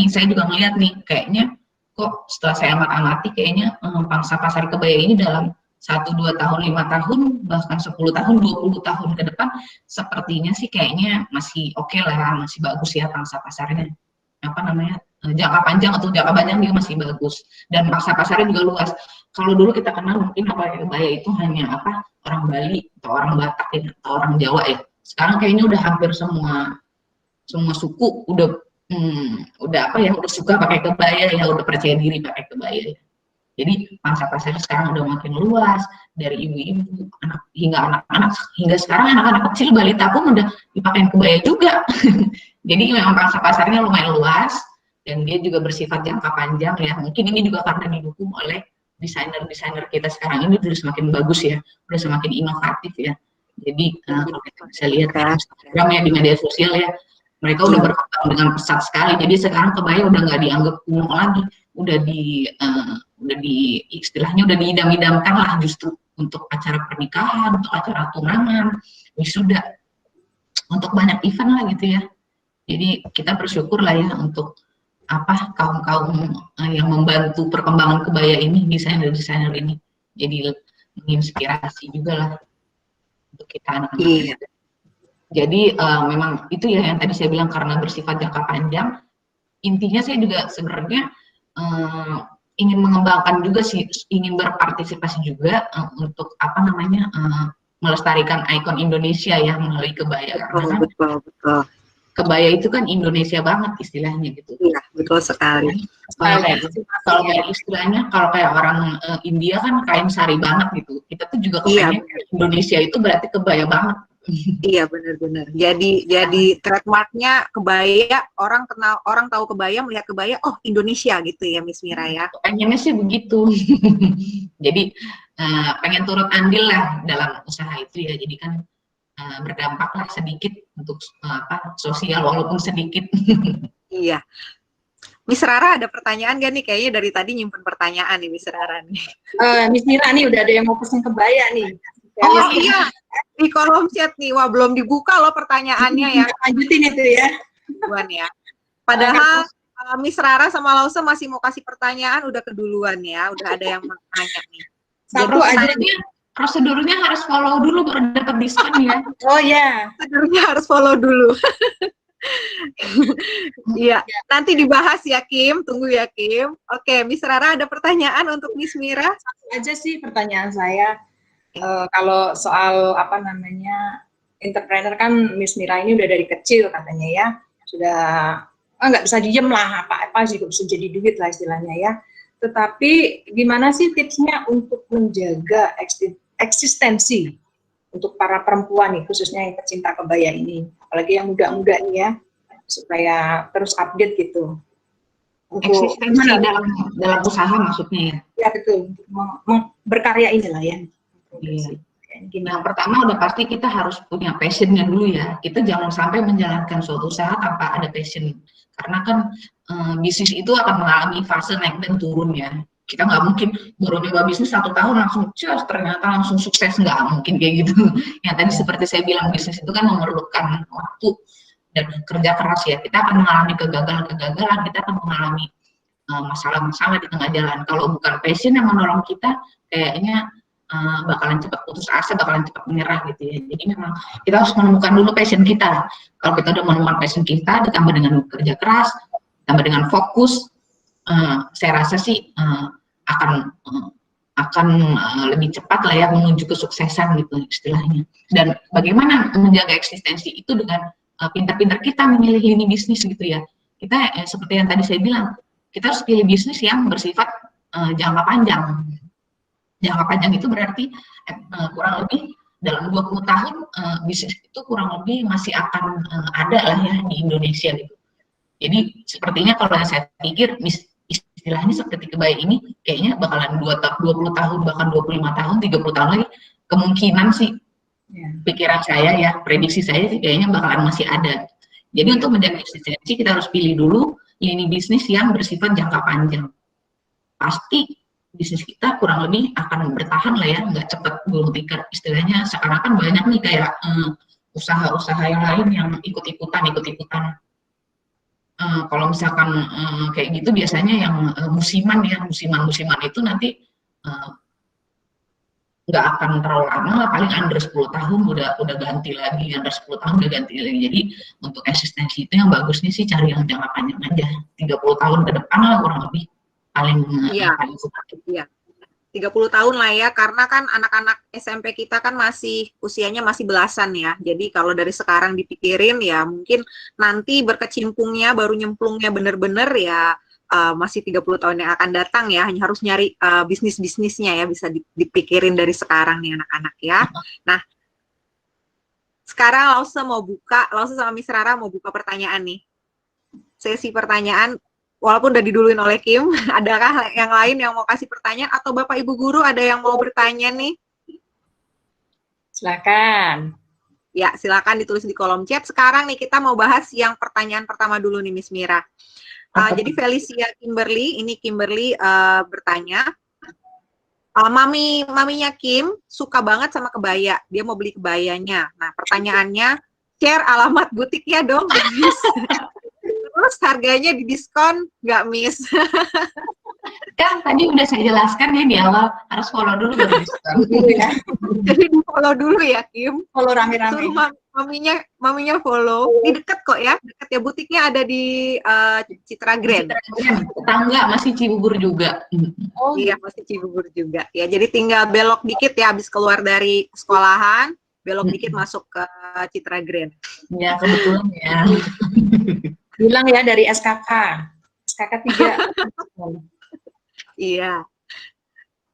saya juga ngeliat nih, kayaknya kok setelah saya amati kayaknya pangsa pasar kebaya ini dalam 1-2 tahun, 5 tahun, bahkan 10 tahun, 20 tahun ke depan sepertinya sih kayaknya masih oke lah, masih bagus ya pangsa pasarnya. Jangka panjang atau jangka panjang dia masih bagus, dan pangsa pasarnya juga luas. Kalau dulu kita kenal mungkin kebaya itu hanya orang Bali atau orang Batak ya, atau orang Jawa ya. Sekarang kayaknya udah hampir semua suku udah suka pakai kebaya ya, udah percaya diri pakai kebaya ya. Jadi pangsa pasarnya sekarang udah makin luas, dari ibu-ibu hingga anak-anak, hingga sekarang anak-anak kecil balita pun udah dipakai kebaya juga. Jadi memang pangsa pasarnya lumayan luas, dan dia juga bersifat jangka panjang ya. Mungkin ini juga karena didukung oleh desainer-desainer kita sekarang ini udah semakin bagus ya, udah semakin inovatif ya. Jadi kalau kita bisa lihat Instagram ya, di media sosial ya, mereka udah berkembang dengan pesat sekali. Jadi sekarang kebaya udah nggak dianggap kuno lagi, udah istilahnya udah diidam-idamkan lah justru untuk acara pernikahan, untuk acara tunangan, wisuda, untuk banyak event lah gitu ya. Jadi kita bersyukur lah ya untuk kaum-kaum yang membantu perkembangan kebaya ini, desainer-desainer ini. Jadi menginspirasi juga lah untuk kita anak-anak. Jadi memang itu ya yang tadi saya bilang, karena bersifat jangka panjang. Intinya saya juga sebenarnya ingin mengembangkan juga sih, ingin berpartisipasi juga untuk melestarikan ikon Indonesia ya melalui kebaya. Karena betul. Kebaya itu kan Indonesia banget istilahnya gitu. Iya, betul sekali. Kalau kayak istilahnya, kalau kayak orang India kan kain sari banget gitu. Kita tuh juga kepengen Indonesia itu berarti kebaya banget. Iya, benar-benar. Jadi trademarknya kebaya, orang tahu kebaya, melihat kebaya, oh Indonesia gitu ya, Miss Mira ya. Pengennya sih begitu. Jadi pengen turut andil lah dalam usaha itu ya. Jadi kan berdampak lah sedikit untuk sosial walaupun sedikit. Iya. Miss Rara ada pertanyaan gak nih? Kayaknya dari tadi nyimpen pertanyaan nih Miss Rara nih. Miss Mira nih udah ada yang mau pesen kebaya nih. Oh iya, di kolom chat nih. Wah, belum dibuka loh pertanyaannya ya. Lanjutin itu ya. Duluan ya. Padahal Miss Rara sama Lause masih mau kasih pertanyaan, udah keduluan ya. Udah ada yang mau tanya nih. Prosedurnya harus follow dulu baru dapat diskon ya. Oh ya. Prosedurnya harus follow dulu. Iya, nanti dibahas ya Kim, tunggu ya Kim. Oke, Miss Rara ada pertanyaan untuk Miss Mira? Satu aja sih pertanyaan saya. Kalau soal entrepreneur kan Miss Mira ini udah dari kecil katanya ya, sudah nggak bisa diem lah, apa-apa juga bisa jadi duit lah istilahnya ya. Tetapi gimana sih tipsnya untuk menjaga eksistensi untuk para perempuan nih, khususnya yang pecinta kebaya ini, apalagi yang muda-muda nih ya, supaya terus update gitu. Eksistensi dalam usaha maksudnya ya. Ya betul, berkarya inilah ya. Iya. Yang pertama udah pasti kita harus punya passionnya dulu ya. Kita jangan sampai menjalankan suatu usaha tanpa ada passion. Karena kan bisnis itu akan mengalami fase naik dan turun ya. Kita nggak mungkin baru nyoba bisnis 1 tahun langsung ternyata langsung sukses, nggak mungkin kayak gitu. Yang tadi seperti saya bilang, bisnis itu kan memerlukan waktu dan kerja keras ya. Kita akan mengalami kegagalan, kita akan mengalami masalah-masalah di tengah jalan. Kalau bukan passion yang menolong kita, kayaknya bakalan cepat putus asa, bakalan cepat menyerah gitu ya. Jadi memang kita harus menemukan dulu passion kita. Kalau kita udah menemukan passion kita, ditambah dengan kerja keras, ditambah dengan fokus, saya rasa sih akan lebih cepat lah ya menuju kesuksesan gitu istilahnya. Dan bagaimana menjaga eksistensi itu dengan pintar-pintar kita memilih lini bisnis gitu ya. Kita seperti yang tadi saya bilang, kita harus pilih bisnis yang bersifat jangka panjang. Jangka panjang itu berarti kurang lebih dalam 20 tahun bisnis itu kurang lebih masih akan ada lah ya di Indonesia gitu. Jadi sepertinya kalau saya pikir istilahnya seperti kebaya ini kayaknya bakalan 20 tahun, bahkan 25 tahun, 30 tahun lagi kemungkinan sih pikiran saya ya, prediksi saya sih kayaknya bakalan masih ada. Jadi untuk menjaga eksistensi kita harus pilih dulu lini bisnis yang bersifat jangka panjang. Pasti bisnis kita kurang lebih akan bertahan lah ya, nggak cepat gulung tikar. Istilahnya sekarang kan banyak nih kayak usaha-usaha yang lain yang ikut-ikutan. Kalau misalkan kayak gitu biasanya yang musiman itu nanti nggak akan terlalu lama, paling under 10 tahun udah ganti lagi, under 10 tahun udah ganti lagi. Jadi untuk eksistensi itu yang bagusnya sih cari yang jangka panjang aja, 30 tahun ke depan lah kurang lebih paling suka. Iya. 30 tahun lah ya, karena kan anak-anak SMP kita kan usianya masih belasan ya. Jadi kalau dari sekarang dipikirin ya mungkin nanti berkecimpungnya, baru nyemplungnya bener-bener ya masih 30 tahun yang akan datang ya. Hanya harus nyari bisnis-bisnisnya ya, bisa dipikirin dari sekarang nih anak-anak ya. Nah, sekarang Lause sama Miss Rara mau buka pertanyaan nih. Sesi pertanyaan. Walaupun udah diduluin oleh Kim, adakah yang lain yang mau kasih pertanyaan atau Bapak Ibu Guru ada yang mau bertanya nih? Silakan. Ya, silakan ditulis di kolom chat. Sekarang nih kita mau bahas yang pertanyaan pertama dulu nih Miss Mira. Jadi Felicia Kimberly bertanya, maminya Kim suka banget sama kebaya, dia mau beli kebayanya. Nah, pertanyaannya, share alamat butiknya dong, Miss. Terus harganya didiskon nggak, Miss? Kan tadi udah saya jelaskan ya di awal, harus follow dulu baru diskon. Jadi di follow dulu ya, Kim. Follow rame-rame. Suruh maminya follow. Ini deket kok ya, deket ya, butiknya ada di Citra Grand. Tetangga, masih Cibubur juga. Oh iya, masih Cibubur juga. Ya, jadi tinggal belok dikit ya, habis keluar dari sekolahan, belok dikit masuk ke Citra Grand. Ya, kebetulan ya. Bilang ya dari SKK 3. Iya.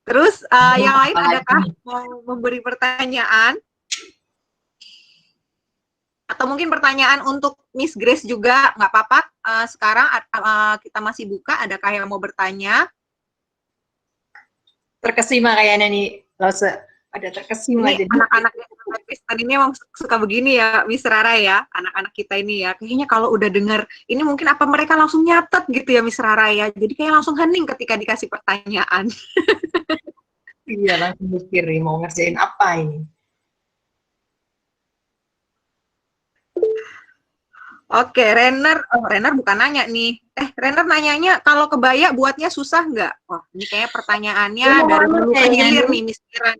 Terus yang lain adakah mau memberi pertanyaan? Atau mungkin pertanyaan untuk Miss Grace juga, nggak apa-apa. Sekarang kita masih buka, adakah yang mau bertanya? Terkesima kayaknya nih, Lause. Ada terkesima jadi anak-anak Kristen ini emang suka begini ya, Miss Rara ya, anak-anak kita ini ya, kayaknya kalau udah denger ini mungkin apa mereka langsung nyatet gitu ya Miss Rara ya, jadi kayak langsung hening ketika dikasih pertanyaan. Iya, langsung mikir mau ngerjain apa ini. Oke, Renner bukan nanya nih. Renner nanyanya kalau kebaya buatnya susah nggak? Wah, ini kayak pertanyaannya dari hulu ke hilir nih, Miss Mira.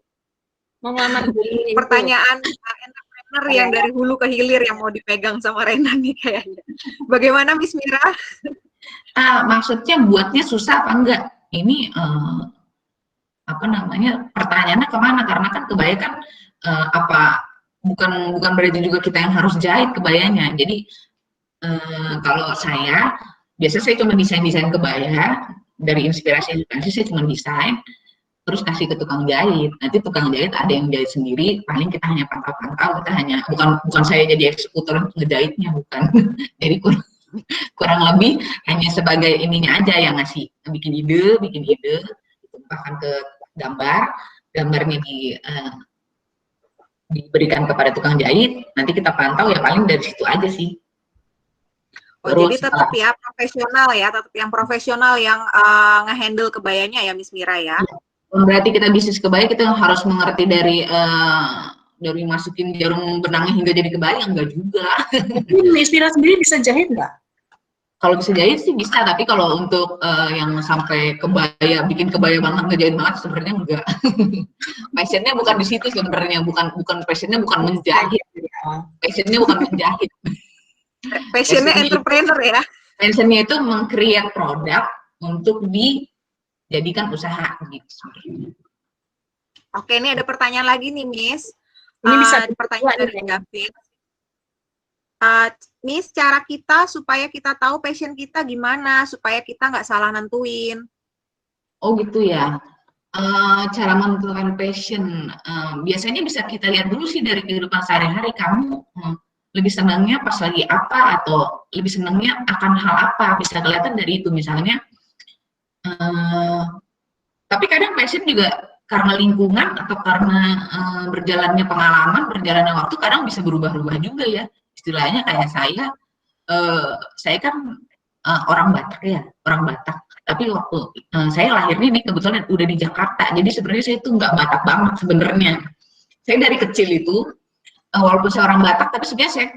Mau ngelamar diri. Pertanyaan entrepreneur yang dari hulu ke hilir yang mau dipegang sama Renner nih kayaknya. Bagaimana Miss Mira? Maksudnya buatnya susah apa enggak? Ini pertanyaannya kemana? Karena kan kebaya kan bukan berarti juga kita yang harus jahit kebayanya. Jadi kalau biasanya saya cuma desain kebaya dari inspirasi saya cuma desain. terus kasih ke tukang jahit. Nanti tukang jahit ada yang jahit sendiri, paling kita hanya pantau-pantau, kita hanya bukan saya jadi eksekutor ngejahitnya, bukan. Jadi kurang lebih hanya sebagai ininya aja yang ngasih bikin ide, bahkan ke gambarnya diberikan kepada tukang jahit, nanti kita pantau ya paling dari situ aja sih. Oh, Terus, jadi tetap ya profesional ya, tetap yang profesional yang ngehandle kebayanya ya Miss Mira ya. Berarti kita bisnis kebaya kita harus mengerti dari masukin jarum benangnya hingga jadi kebaya, enggak juga. Miss Mira sendiri bisa jahit nggak? Kalau bisa jahit sih bisa, tapi kalau untuk yang sampai kebaya, bikin kebaya banget, ngejahit banget sebenarnya enggak. Passionnya bukan di situ sebenarnya, bukan passionnya bukan menjahit, passionnya bukan menjahit. Passionnya entrepreneur ya. Passionnya itu meng-create produk untuk dijadikan usaha gitu. Oke, ini ada pertanyaan lagi nih Miss. Ini bisa pertanyaan dari David. Miss, cara kita supaya kita tahu passion kita gimana, supaya kita nggak salah nentuin. Oh gitu ya. Cara menentukan passion, biasanya bisa kita lihat dulu sih dari kehidupan sehari-hari. Kamu lebih senangnya pas lagi apa, atau lebih senangnya akan hal apa, bisa kelihatan dari itu misalnya. Tapi kadang passion juga karena lingkungan atau karena berjalannya pengalaman, berjalannya waktu, kadang bisa berubah-ubah juga ya. Istilahnya kayak saya kan orang Batak ya, orang Batak. Tapi waktu saya lahirnya nih kebetulan udah di Jakarta, jadi sebenarnya saya itu nggak Batak banget sebenarnya. Saya dari kecil itu, walaupun saya orang Batak, tapi sebenarnya saya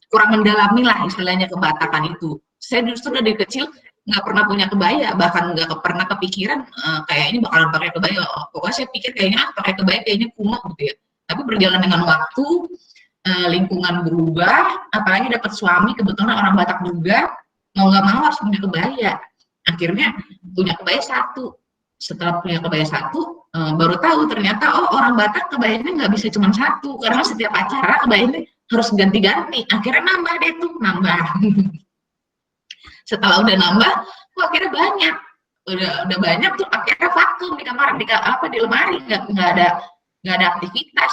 kurang mendalami lah istilahnya kebatakan itu. Saya justru dari kecil nggak pernah punya kebaya, bahkan nggak pernah kepikiran kayak ini bakalan pakai kebaya. Pokoknya saya pikir kayaknya pakai kebaya kayaknya kuno gitu ya. Tapi berjalan dengan waktu, lingkungan berubah, apalagi dapat suami kebetulan orang Batak juga, mau nggak mau harus punya kebaya. Akhirnya punya kebaya satu. Setelah punya kebaya satu, baru tahu ternyata orang Batak kebayanya nggak bisa cuma satu, karena setiap acara kebayanya harus ganti-ganti. Akhirnya nambah deh tuh, nambah. Setelah udah nambah, akhirnya banyak. Udah banyak tuh, akhirnya vakum di kamar, di lemari, nggak ada aktivitas.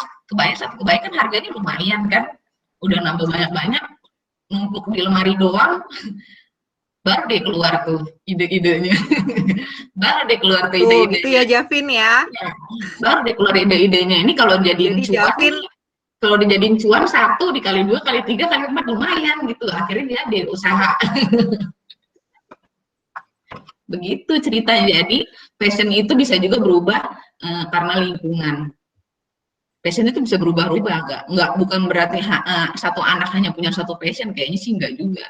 Satu kebaya kan harganya lumayan kan, udah nambah banyak-banyak, numpuk di lemari doang. Baru deh keluar tuh ide-idenya. Baru deh keluar tuh ide-idenya. Gitu ya Javin ya. Baru deh keluar ide-idenya. Ini kalau jadiin cuan, kalau dijadiin cuan 1 dikali 2 kali 3 kali 4 lumayan gitu. Akhirnya dia usaha. Begitu ceritanya. Jadi passion itu bisa juga berubah karena lingkungan. Passion itu bisa berubah-ubah, bukan berarti satu anak hanya punya satu passion, kayaknya sih enggak juga.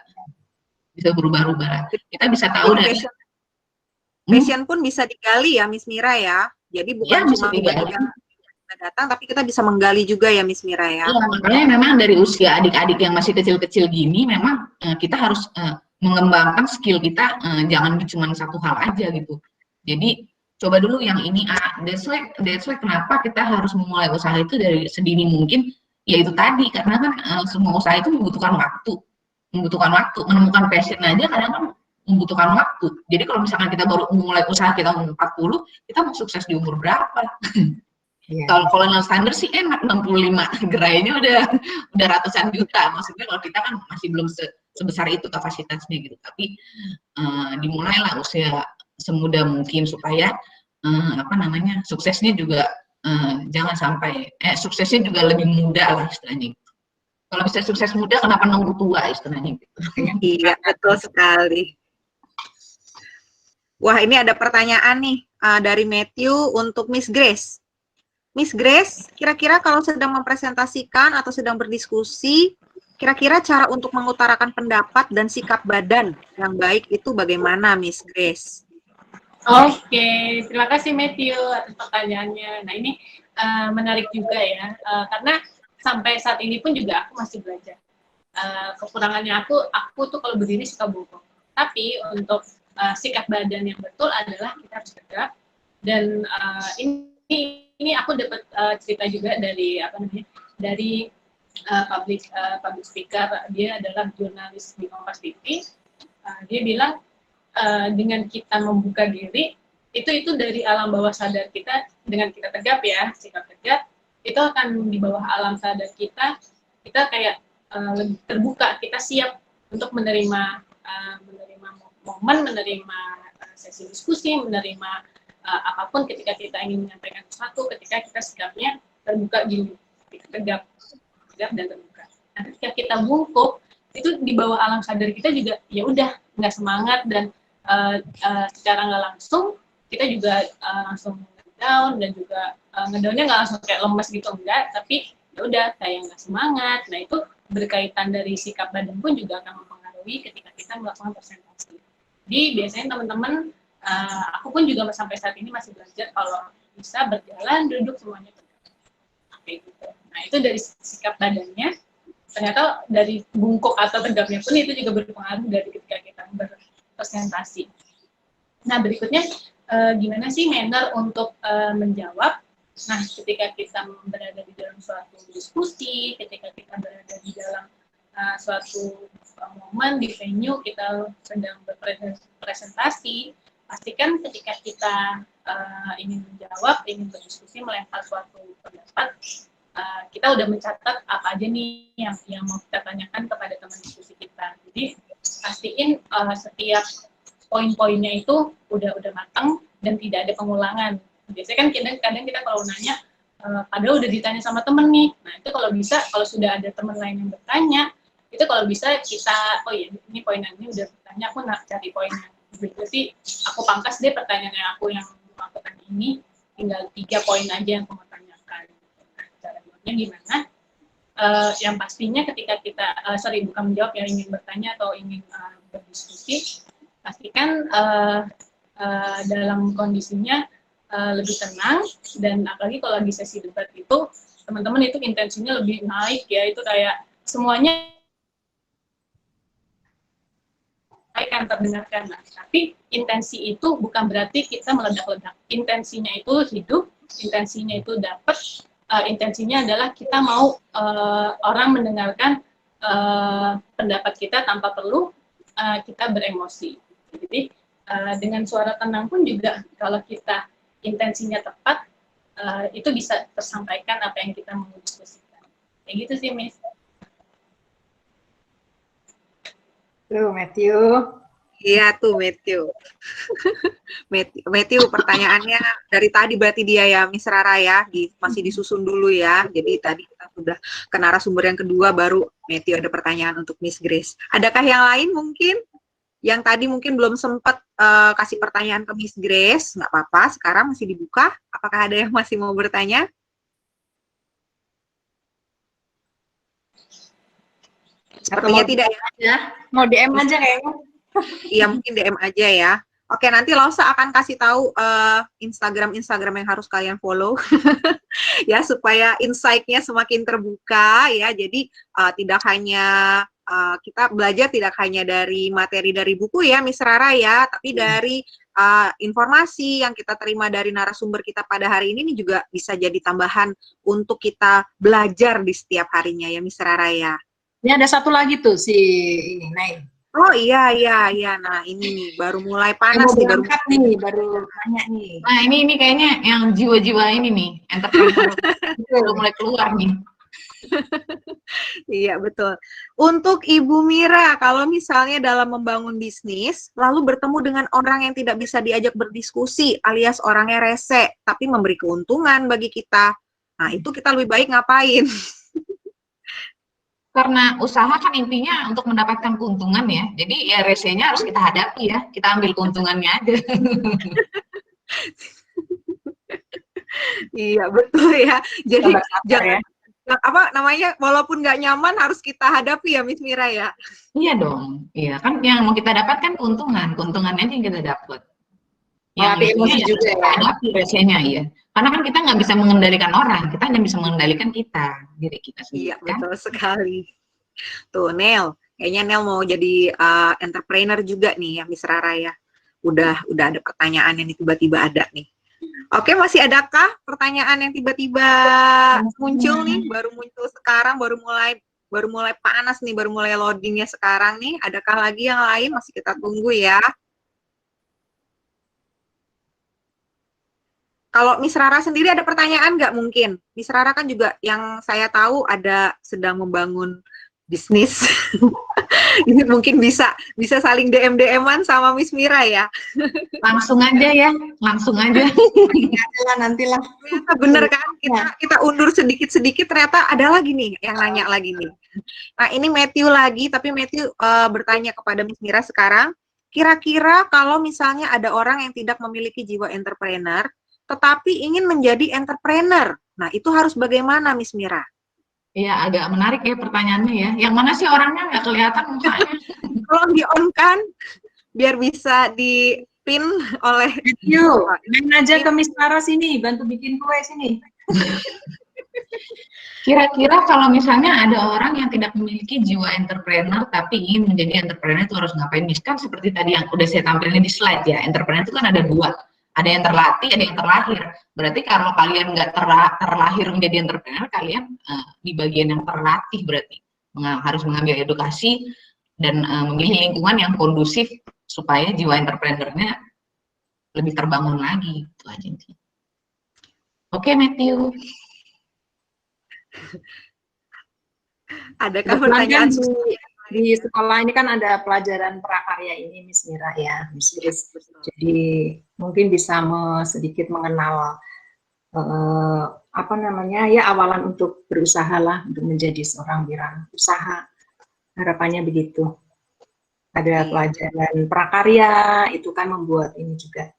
Bisa berubah-ubah. Kita bisa tahu dari passion pun bisa digali ya Miss Mira ya. Jadi bukan cuma datang, tapi kita bisa menggali juga ya Miss Mira ya. Iya, makanya memang dari usia adik-adik yang masih kecil-kecil gini, memang kita harus mengembangkan skill kita, jangan cuma satu hal aja gitu. Jadi coba dulu yang ini, that's why kenapa kita harus memulai usaha itu dari sedini mungkin, yaitu tadi, karena kan semua usaha itu membutuhkan waktu, menemukan passion aja kadang kan membutuhkan waktu. Jadi kalau misalkan kita baru memulai usaha kita umur 40, kita mau sukses di umur berapa? Yeah. Kalau non-standar sih enak, 65, gerainya udah ratusan juta. Maksudnya kalau kita kan masih belum sebesar itu kapasitasnya gitu. Tapi dimulailah usia semudah mungkin supaya suksesnya juga jangan sampai suksesnya juga lebih mudah lah istilahnya. Kalau bisa sukses muda, kenapa nunggu tua istilahnya gitu. Iya, betul sekali. Wah, ini ada pertanyaan nih dari Matthew untuk Miss Grace. Miss Grace, kira-kira kalau sedang mempresentasikan atau sedang berdiskusi, kira-kira cara untuk mengutarakan pendapat dan sikap badan yang baik itu bagaimana, Miss Grace? Oke, terima kasih Matthew atas pertanyaannya. Nah, ini menarik juga ya, karena sampai saat ini pun juga aku masih belajar. Kekurangannya aku tuh kalau berdiri suka bongkok. Tapi untuk sikap badan yang betul adalah kita harus tegak. Dan ini aku dapat cerita juga dari public speaker. Dia adalah jurnalis di Kompas TV. Dia bilang dengan kita membuka diri, itu dari alam bawah sadar kita, dengan kita tegap ya, sikap tegap, itu akan di bawah alam sadar kita kayak lebih terbuka, kita siap untuk menerima momen, menerima sesi diskusi, menerima apapun ketika kita ingin menyampaikan sesuatu, ketika kita sikapnya terbuka gini, kita tegap dan terbuka. Nah, ketika kita bungkuk, itu di bawah alam sadar kita juga ya udah nggak semangat, dan secara nggak langsung kita juga langsung down, dan juga ngedownnya nggak langsung kayak lemes gitu, enggak, tapi ya udah kayak nggak semangat. Nah, itu berkaitan dari sikap badan pun juga akan mempengaruhi ketika kita melakukan presentasi. Jadi biasanya teman-teman, aku pun juga sampai saat ini masih belajar kalau bisa berjalan, duduk, semuanya kayak gitu. Nah, itu dari sikap badannya. Ternyata dari bungkuk atau tegapnya pun itu juga berpengaruh dari ketika kita berpresentasi. Nah, berikutnya gimana sih manner untuk menjawab? Nah, ketika kita berada di dalam suatu diskusi, ketika kita berada di dalam suatu momen di venue, kita sedang berpresentasi, pastikan ketika kita ingin menjawab, ingin berdiskusi, melempar suatu pendapat, kita udah mencatat apa aja nih yang mau kita tanyakan kepada teman diskusi kita. Jadi pastiin setiap poin-poinnya itu udah matang dan tidak ada pengulangan. Biasanya kan kadang kita kalau nanya, padahal udah ditanya sama temen nih. Nah, itu kalau bisa, kalau sudah ada teman lain yang bertanya, itu kalau bisa kita, oh iya, ini poin ini udah bertanya, aku nak cari poinnya. Berarti aku pangkas deh pertanyaan yang aku tanya ini, tinggal 3 poin aja yang aku mau tanyakan. Nah, cara jawabnya gimana? Yang pastinya ketika kita, bukan menjawab, yang ingin bertanya atau ingin berdiskusi, pastikan dalam kondisinya lebih tenang, dan apalagi kalau di sesi debat itu teman-teman itu intensinya lebih naik ya, itu kayak semuanya akan terdengarkan. Nah, tapi intensi itu bukan berarti kita meledak-ledak, intensinya itu hidup, intensinya itu dapat, intensinya adalah kita mau orang mendengarkan pendapat kita tanpa perlu kita beremosi. Jadi dengan suara tenang pun juga kalau kita intensinya tepat, itu bisa tersampaikan apa yang kita mau diskusikan. Kayak gitu sih, Miss. Tuh, Matthew. Iya tuh, Matthew. Matthew, pertanyaannya dari tadi berarti dia ya, Miss Rara ya, masih disusun dulu ya. Jadi tadi kita sudah ke narasumber yang kedua, baru Matthew ada pertanyaan untuk Miss Grace. Adakah yang lain mungkin? Yang tadi mungkin belum sempat kasih pertanyaan ke Miss Grace, nggak apa-apa, sekarang masih dibuka. Apakah ada yang masih mau bertanya? Sepertinya tidak ya. Mau DM aja kayaknya. Iya, mungkin DM aja ya. Oke, nanti Lausa akan kasih tahu Instagram yang harus kalian follow ya, supaya insight-nya semakin terbuka ya. Jadi tidak hanya kita belajar tidak hanya dari materi dari buku ya, Miss Rara ya, tapi dari informasi yang kita terima dari narasumber kita pada hari ini juga bisa jadi tambahan untuk kita belajar di setiap harinya ya, Miss Rara ya. Ini ada satu lagi tuh si ini, Nay. Oh iya. Nah ini nih baru mulai panas nih, baru tanya nih. Nah ini kayaknya yang jiwa-jiwa ini nih, entrepreneur udah mulai keluar nih. Iya betul. Untuk Ibu Mira, kalau misalnya dalam membangun bisnis, lalu bertemu dengan orang yang tidak bisa diajak berdiskusi, alias orangnya rese, tapi memberi keuntungan bagi kita, nah itu kita lebih baik ngapain? Karena usaha kan intinya untuk mendapatkan keuntungan ya, jadi ya resenya harus kita hadapi ya, kita ambil keuntungannya aja. Iya betul ya, jadi jangan apa namanya, walaupun nggak nyaman harus kita hadapi ya, Miss Mira ya. Iya dong, iya kan yang mau kita dapatkan keuntungannya aja yang kita dapat. Yang emosi juga ya, hadapi resenya ya. Karena kan kita nggak bisa mengendalikan orang, kita hanya bisa mengendalikan diri kita sendiri. Iya, betul sekali. Tuh, Nel, kayaknya Nel mau jadi entrepreneur juga nih ya, Miss Rara ya. Udah ada pertanyaan yang tiba-tiba ada nih. Oke, masih adakah pertanyaan yang tiba-tiba muncul nih? Baru muncul sekarang, baru mulai panas nih, baru mulai loadingnya sekarang nih. Adakah lagi yang lain? Masih kita tunggu ya. Kalau Miss Rara sendiri ada pertanyaan nggak mungkin? Miss Rara kan juga yang saya tahu ada sedang membangun bisnis. Ini mungkin bisa saling DM-DM-an sama Miss Mira ya. Langsung aja ya, langsung aja. Nantilah. Ternyata bener kan, kita undur sedikit-sedikit, ternyata ada lagi nih yang nanya lagi nih. Nah ini Matthew lagi, tapi Matthew bertanya kepada Miss Mira sekarang, kira-kira kalau misalnya ada orang yang tidak memiliki jiwa entrepreneur, tetapi ingin menjadi entrepreneur, nah itu harus bagaimana Miss Mira? Iya, agak menarik ya pertanyaannya ya. Yang mana sih orangnya nggak kelihatan mukanya? Tolong di-on-kan, biar bisa di-pin oleh... Yuk, main aja ke Miss Rara sini, bantu bikin kue sini. Kira-kira kalau misalnya ada orang yang tidak memiliki jiwa entrepreneur tapi ingin menjadi entrepreneur itu harus ngapain? Kan seperti tadi yang udah saya tampilin di slide ya, entrepreneur itu kan ada dua. Ada yang terlatih, ada yang terlahir. Berarti kalau kalian nggak terlahir menjadi entrepreneur, kalian di bagian yang terlatih berarti. Harus mengambil edukasi dan memilih lingkungan yang kondusif supaya jiwa entrepreneurnya lebih terbangun lagi. Itu aja sih. Oke, Matthew. Adakah pertanyaan di sekolah ini kan ada pelajaran prakarya ini, Miss Mira ya, Miss Grace. Jadi mungkin bisa sedikit mengenal apa namanya ya, awalan untuk berusaha lah untuk menjadi seorang wirausaha. Harapannya begitu. Ada pelajaran prakarya, itu kan membuat ini juga.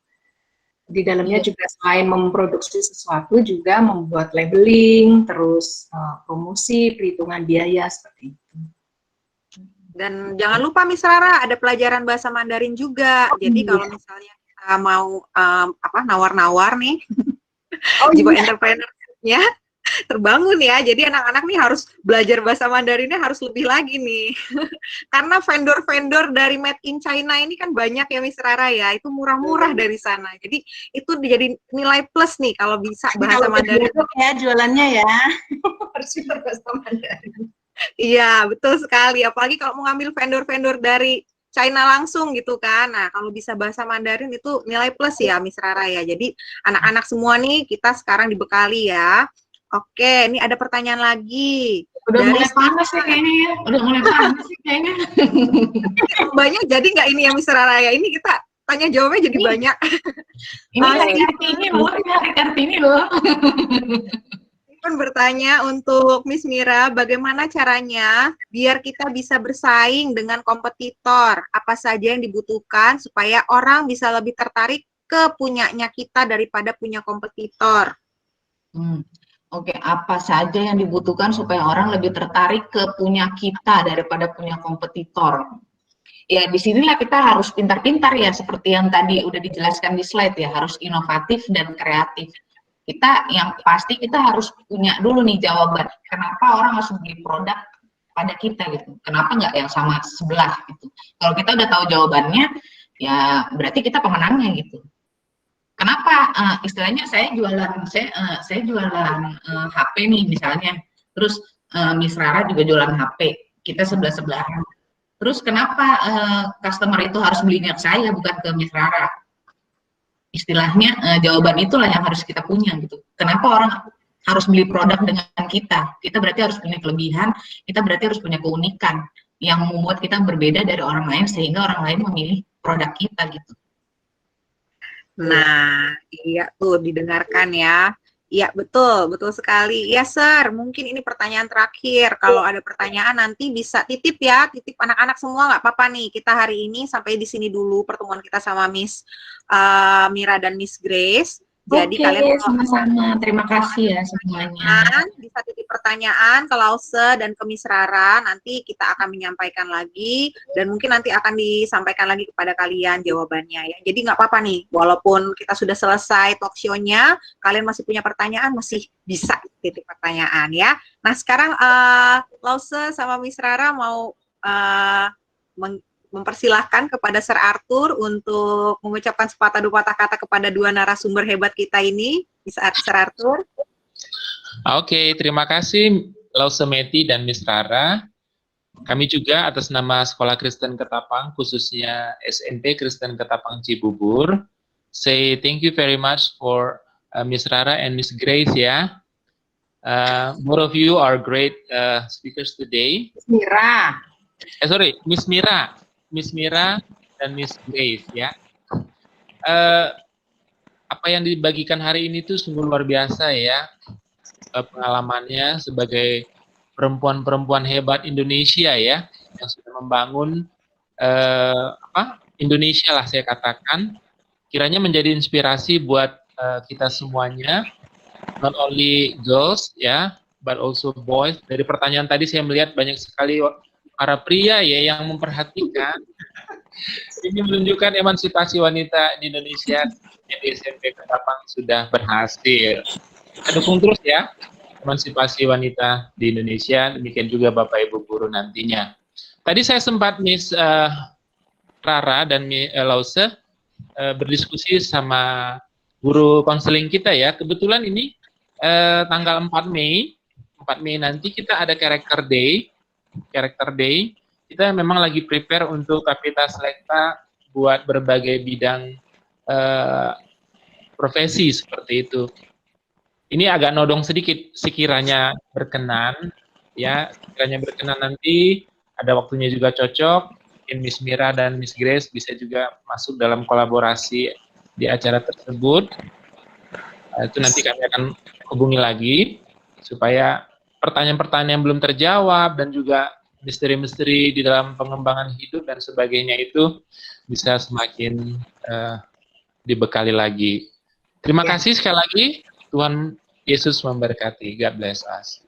Di dalamnya juga selain memproduksi sesuatu juga membuat labeling, terus promosi, perhitungan biaya seperti itu. Dan jangan lupa Miss Rara ada pelajaran bahasa Mandarin juga. Jadi kalau misalnya kita mau nawar-nawar nih, jiwa entrepreneur-nya terbangun ya. Jadi anak-anak nih harus belajar bahasa Mandarinnya harus lebih lagi nih. Karena vendor-vendor dari Made in China ini kan banyak ya Miss Rara ya. Itu murah-murah dari sana. Jadi itu jadi nilai plus nih kalau bisa bahasa Mandarin. Ya jualannya ya. Harus bahasa Mandarin. Iya, betul sekali. Apalagi kalau mau ngambil vendor-vendor dari China langsung gitu kan. Nah, kalau bisa bahasa Mandarin itu nilai plus ya, Miss Rara ya. Jadi, anak-anak semua nih kita sekarang dibekali ya. Oke, ini ada pertanyaan lagi. Udah mulai panas ya kayaknya ya. Udah mulai panas sih kayaknya. Banyak jadi nggak ini ya, Miss Rara ya? Ini kita tanya jawabnya jadi banyak. Ini hari Kartini loh, ini hari Kartini loh. Bertanya untuk Miss Mira, bagaimana caranya biar kita bisa bersaing dengan kompetitor? Apa saja yang dibutuhkan supaya orang bisa lebih tertarik ke punyanya kita daripada punya kompetitor? Oke, apa saja yang dibutuhkan supaya orang lebih tertarik ke punya kita daripada punya kompetitor? Ya, di sinilah kita harus pintar-pintar ya, seperti yang tadi udah dijelaskan di slide ya, harus inovatif dan kreatif. Yang pasti kita harus punya dulu nih jawaban, kenapa orang harus beli produk pada kita gitu, kenapa nggak yang sama sebelah gitu. Kalau kita udah tahu jawabannya, ya berarti kita pemenangnya gitu. Kenapa istilahnya saya jualan HP nih misalnya, terus Miss Rara juga jualan HP, kita sebelah-sebelahan. Terus kenapa customer itu harus belinya ke saya bukan ke Miss Rara? Istilahnya jawaban itulah yang harus kita punya gitu. Kenapa orang harus beli produk dengan kita? Kita berarti harus punya kelebihan, kita berarti harus punya keunikan yang membuat kita berbeda dari orang lain sehingga orang lain memilih produk kita gitu. Nah, iya tuh didengarkan ya. Iya, betul sekali. Ya, Sir, mungkin ini pertanyaan terakhir. Kalau ada pertanyaan nanti bisa titip ya, titip anak-anak semua nggak apa-apa nih. Kita hari ini sampai di sini dulu pertemuan kita sama Miss Mira dan Miss Grace. Jadi kalian sama-sama. Terima kasih ya semuanya. Bisa titip pertanyaan ke Lause dan ke Miss Rara. Nanti kita akan menyampaikan lagi dan mungkin nanti akan disampaikan lagi kepada kalian jawabannya ya. Jadi nggak apa-apa nih, walaupun kita sudah selesai talk show-nya, kalian masih punya pertanyaan, masih bisa titip pertanyaan ya. Nah sekarang Lause sama Miss Rara mau mempersilahkan kepada Sir Arthur untuk mengucapkan sepatah dua patah kata kepada dua narasumber hebat kita ini. Bisa Sir Arthur? Oke, terima kasih Lause Meti dan Miss Rara. Kami juga atas nama Sekolah Kristen Ketapang, khususnya SMP Kristen Ketapang Cibubur, say thank you very much for Miss Rara and Miss Grace ya. Both of you are great speakers today. Mira. Miss Mira dan Miss Grace ya. Apa yang dibagikan hari ini tuh sungguh luar biasa ya, pengalamannya sebagai perempuan-perempuan hebat Indonesia ya, yang sudah membangun Indonesia lah saya katakan, kiranya menjadi inspirasi buat kita semuanya, not only girls ya, but also boys. Dari pertanyaan tadi saya melihat banyak sekali para pria ya yang memperhatikan. Ini menunjukkan emansipasi wanita di Indonesia di SMP Ketapang sudah berhasil. Kita dukung terus ya emansipasi wanita di Indonesia. Demikian juga Bapak Ibu guru nantinya. Tadi saya sempat Miss Rara dan Miss Lause berdiskusi sama guru konseling kita ya. Kebetulan ini tanggal 4 Mei nanti kita ada Character Day. Kita memang lagi prepare untuk Kapita Selekta buat berbagai bidang profesi seperti itu. Ini agak nodong sedikit, sekiranya berkenan ya, sekiranya berkenan nanti ada waktunya juga cocok, mungkin Miss Mira dan Miss Grace bisa juga masuk dalam kolaborasi di acara tersebut. Itu nanti kami akan hubungi lagi supaya pertanyaan-pertanyaan yang belum terjawab dan juga misteri-misteri di dalam pengembangan hidup dan sebagainya itu bisa semakin dibekali lagi. Terima kasih sekali lagi. Tuhan Yesus memberkati. God bless us.